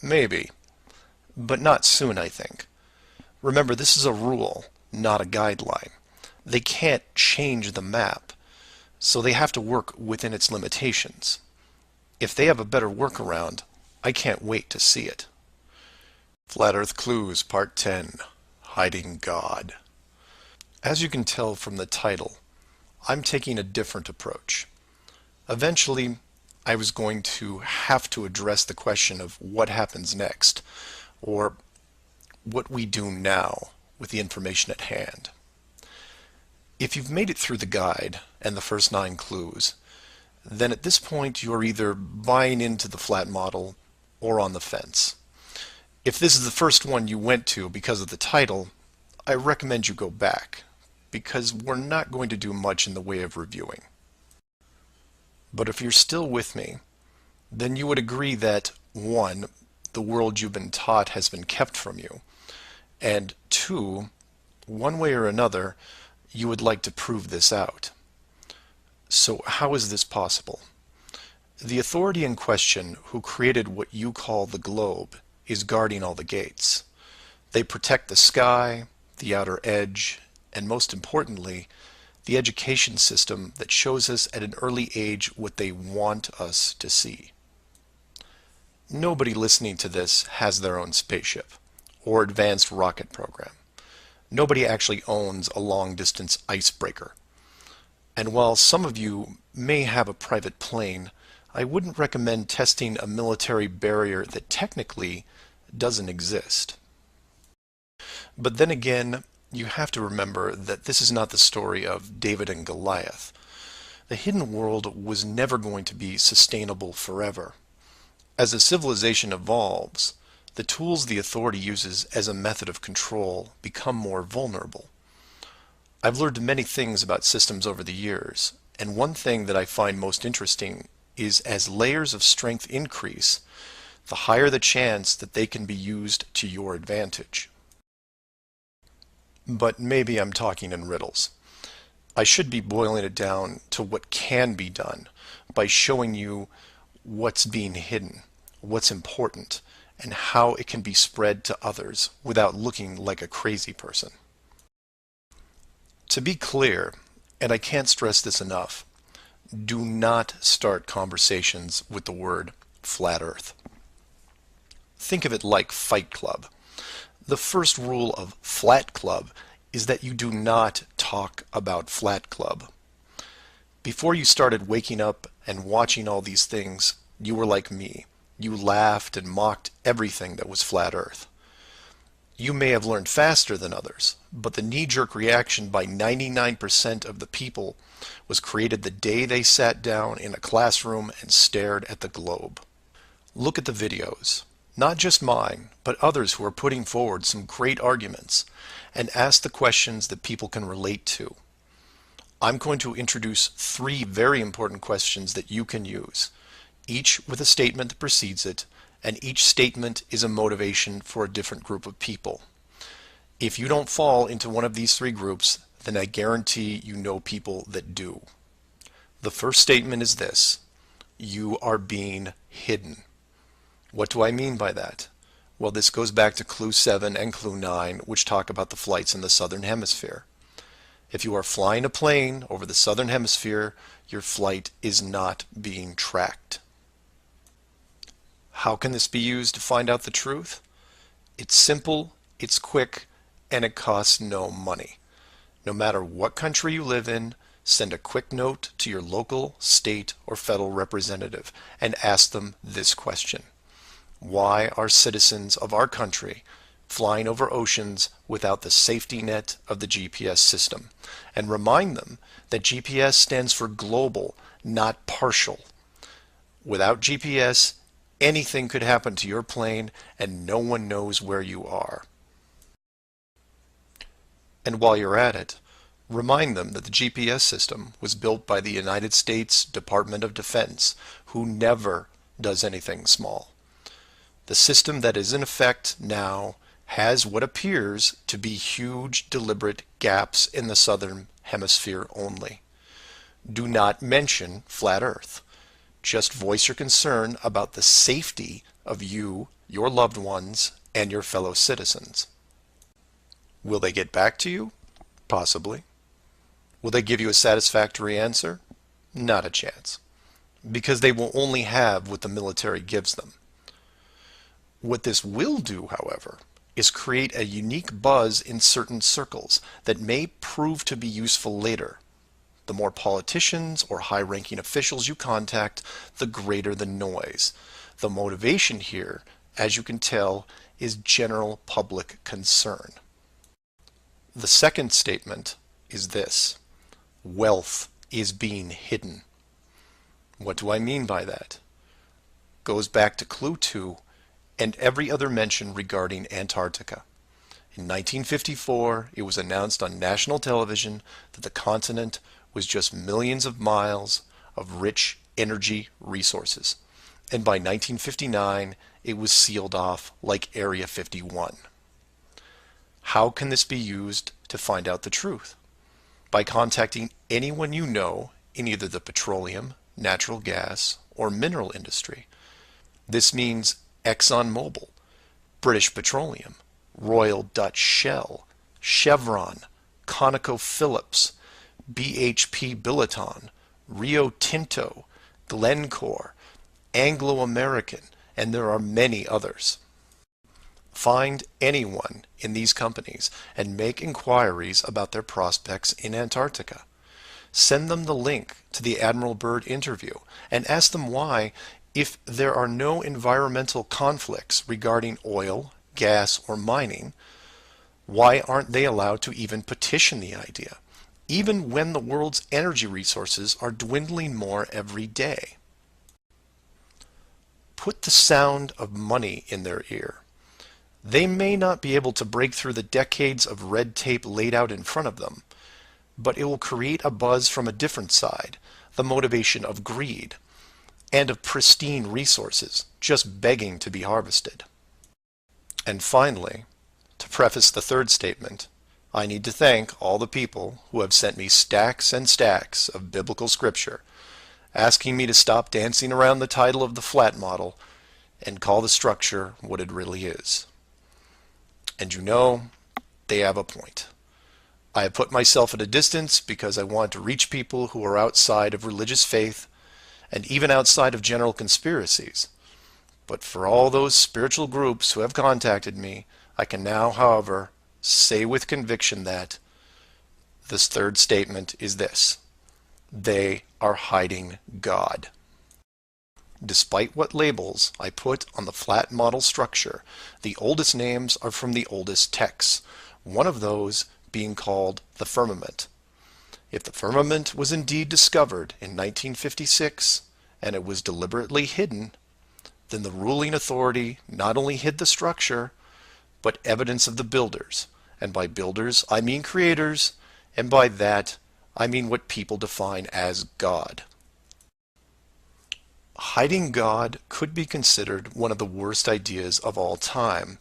Maybe. But not soon, I think. Remember, this is a rule, not a guideline. They can't change the map, so they have to work within its limitations. If they have a better workaround, I can't wait to see it. Flat Earth Clues, Part 10, Hiding God. As you can tell from the title, I'm taking a different approach. Eventually, I was going to have to address the question of what happens next, or what we do now with the information at hand. If you've made it through the guide and the first 9 clues, then at this point you're either buying into the flat model or on the fence. If this is the first one you went to because of the title, I recommend you go back, because we're not going to do much in the way of reviewing. But if you're still with me, then you would agree that 1, the world you've been taught has been kept from you, and 2, one way or another, you would like to prove this out. So how is this possible? The authority in question who created what you call the globe is guarding all the gates. They protect the sky, the outer edge, and most importantly, the education system that shows us at an early age what they want us to see. Nobody listening to this has their own spaceship or advanced rocket program. Nobody actually owns a long-distance icebreaker. And while some of you may have a private plane, I wouldn't recommend testing a military barrier that technically doesn't exist. But then again, you have to remember that this is not the story of David and Goliath. The hidden world was never going to be sustainable forever. As a civilization evolves, the tools the authority uses as a method of control become more vulnerable. I've learned many things about systems over the years, and one thing that I find most interesting is as layers of strength increase, the higher the chance that they can be used to your advantage. But maybe I'm talking in riddles. I should be boiling it down to what can be done by showing you what's being hidden, what's important, and how it can be spread to others without looking like a crazy person. To be clear, and I can't stress this enough, do not start conversations with the word flat earth. Think of it like Fight Club. The first rule of Flat Club is that you do not talk about Flat Club. Before you started waking up and watching all these things, you were like me. You laughed and mocked everything that was flat earth. You may have learned faster than others, but the knee-jerk reaction by 99% of the people was created the day they sat down in a classroom and stared at the globe. Look at the videos, not just mine, but others who are putting forward some great arguments, and ask the questions that people can relate to. I'm going to introduce 3 very important questions that you can use, each with a statement that precedes it, and each statement is a motivation for a different group of people. If you don't fall into one of these 3 groups, then I guarantee you know people that do. The first statement is this: you are being hidden. What do I mean by that? Well, this goes back to Clue 7 and Clue 9, which talk about the flights in the Southern Hemisphere. If you are flying a plane over the Southern Hemisphere, your flight is not being tracked. How can this be used to find out the truth? It's simple, it's quick, and it costs no money. No matter what country you live in, send a quick note to your local, state, or federal representative and ask them this question: why are citizens of our country flying over oceans without the safety net of the GPS system? And remind them that GPS stands for global, not partial. Without GPS, anything could happen to your plane and no one knows where you are. And while you're at it, remind them that the GPS system was built by the United States Department of Defense, who never does anything small. The system that is in effect now has what appears to be huge, deliberate gaps in the Southern Hemisphere only. Do not mention flat Earth. Just voice your concern about the safety of you, your loved ones, and your fellow citizens. Will they get back to you? Possibly. Will they give you a satisfactory answer? Not a chance, because they will only have what the military gives them. What this will do, however, is create a unique buzz in certain circles that may prove to be useful later. The more politicians or high-ranking officials you contact, the greater the noise. The motivation here, as you can tell, is general public concern. The second statement is this: wealth is being hidden. What do I mean by that? Goes back to Clue 2 and every other mention regarding Antarctica. In 1954, it was announced on national television that the continent was just millions of miles of rich energy resources. And by 1959, it was sealed off like Area 51. How can this be used to find out the truth? By contacting anyone you know in either the petroleum, natural gas, or mineral industry. This means ExxonMobil, British Petroleum, Royal Dutch Shell, Chevron, ConocoPhillips, BHP Billiton, Rio Tinto, Glencore, Anglo-American, and there are many others. Find anyone in these companies and make inquiries about their prospects in Antarctica. Send them the link to the Admiral Byrd interview and ask them why, if there are no environmental conflicts regarding oil, gas, or mining, Why aren't they allowed to even petition the idea, even when the world's energy resources are dwindling more every day? Put the sound of money in their ear. They may not be able to break through the decades of red tape laid out in front of them, but it will create a buzz from a different side, the motivation of greed, and of pristine resources just begging to be harvested. And finally, to preface the third statement, I need to thank all the people who have sent me stacks and stacks of biblical scripture, asking me to stop dancing around the title of the flat model and call the structure what it really is. And you know, they have a point. I have put myself at a distance because I want to reach people who are outside of religious faith and even outside of general conspiracies. But for all those spiritual groups who have contacted me, I can now, however, say with conviction that this third statement is this: they are hiding God. Despite what labels I put on the flat model structure, the oldest names are from the oldest texts, one of those being called the firmament. If the firmament was indeed discovered in 1956 and it was deliberately hidden, then the ruling authority not only hid the structure, but evidence of the builders. And by builders, I mean creators, and by that, I mean what people define as God. Hiding God could be considered one of the worst ideas of all time.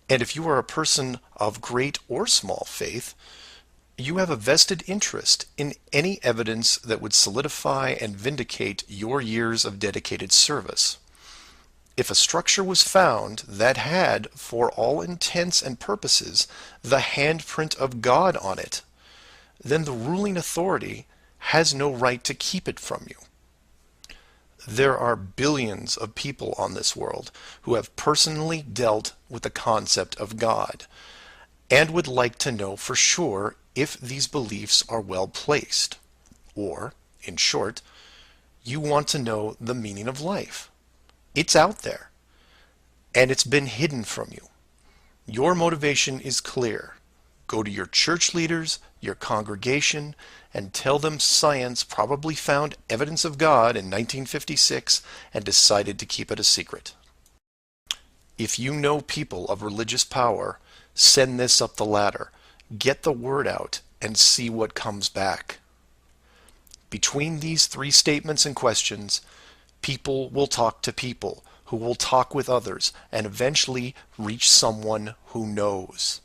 And if you are a person of great or small faith, you have a vested interest in any evidence that would solidify and vindicate your years of dedicated service. If a structure was found that had, for all intents and purposes, the handprint of God on it, then the ruling authority has no right to keep it from you. There are billions of people on this world who have personally dealt with the concept of God and would like to know for sure if these beliefs are well placed. Or, in short, you want to know the meaning of life. It's out there, and it's been hidden from you. Your motivation is clear. Go to your church leaders, your congregation, and tell them science probably found evidence of God in 1956 and decided to keep it a secret. If you know people of religious power, send this up the ladder. Get the word out and see what comes back. Between these three statements and questions, people will talk to people who will talk with others and eventually reach someone who knows.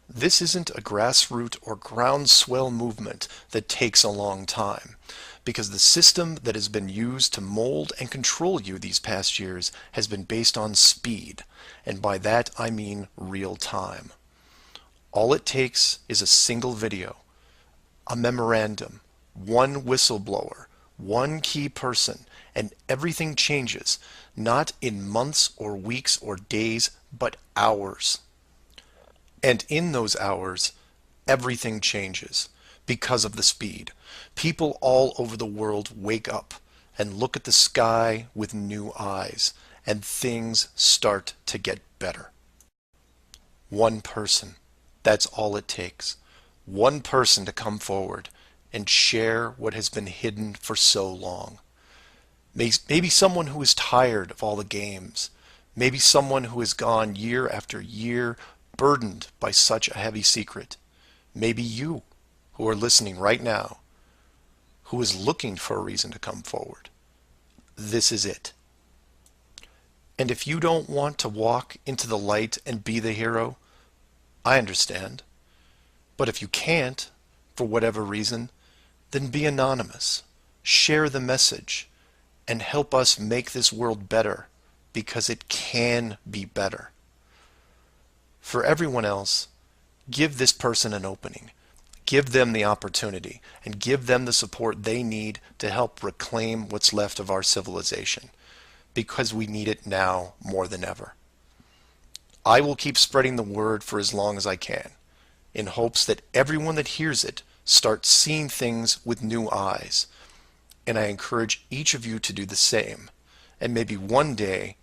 This isn't a grassroots or groundswell movement that takes a long time, because the system that has been used to mold and control you these past years has been based on speed, and by that I mean real time. All it takes is a single video, a memorandum, one whistleblower, one key person, and everything changes, not in months or weeks or days, but hours. And in those hours, everything changes because of the speed. People all over the world wake up and look at the sky with new eyes, and things start to get better. One person, that's all it takes. One person to come forward and share what has been hidden for so long. Maybe someone who is tired of all the games. Maybe someone who has gone year after year burdened by such a heavy secret. Maybe you, who are listening right now, who is looking for a reason to come forward. This is it. And if you don't want to walk into the light and be the hero, I understand. But if you can't, for whatever reason, then be anonymous. Share the message and help us make this world better, because it can be better. For everyone else, give this person an opening. Give them the opportunity and give them the support they need to help reclaim what's left of our civilization, because we need it now more than ever. I will keep spreading the word for as long as I can, in hopes that everyone that hears it starts seeing things with new eyes. And I encourage each of you to do the same. And maybe one day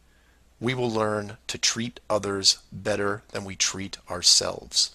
we will learn to treat others better than we treat ourselves.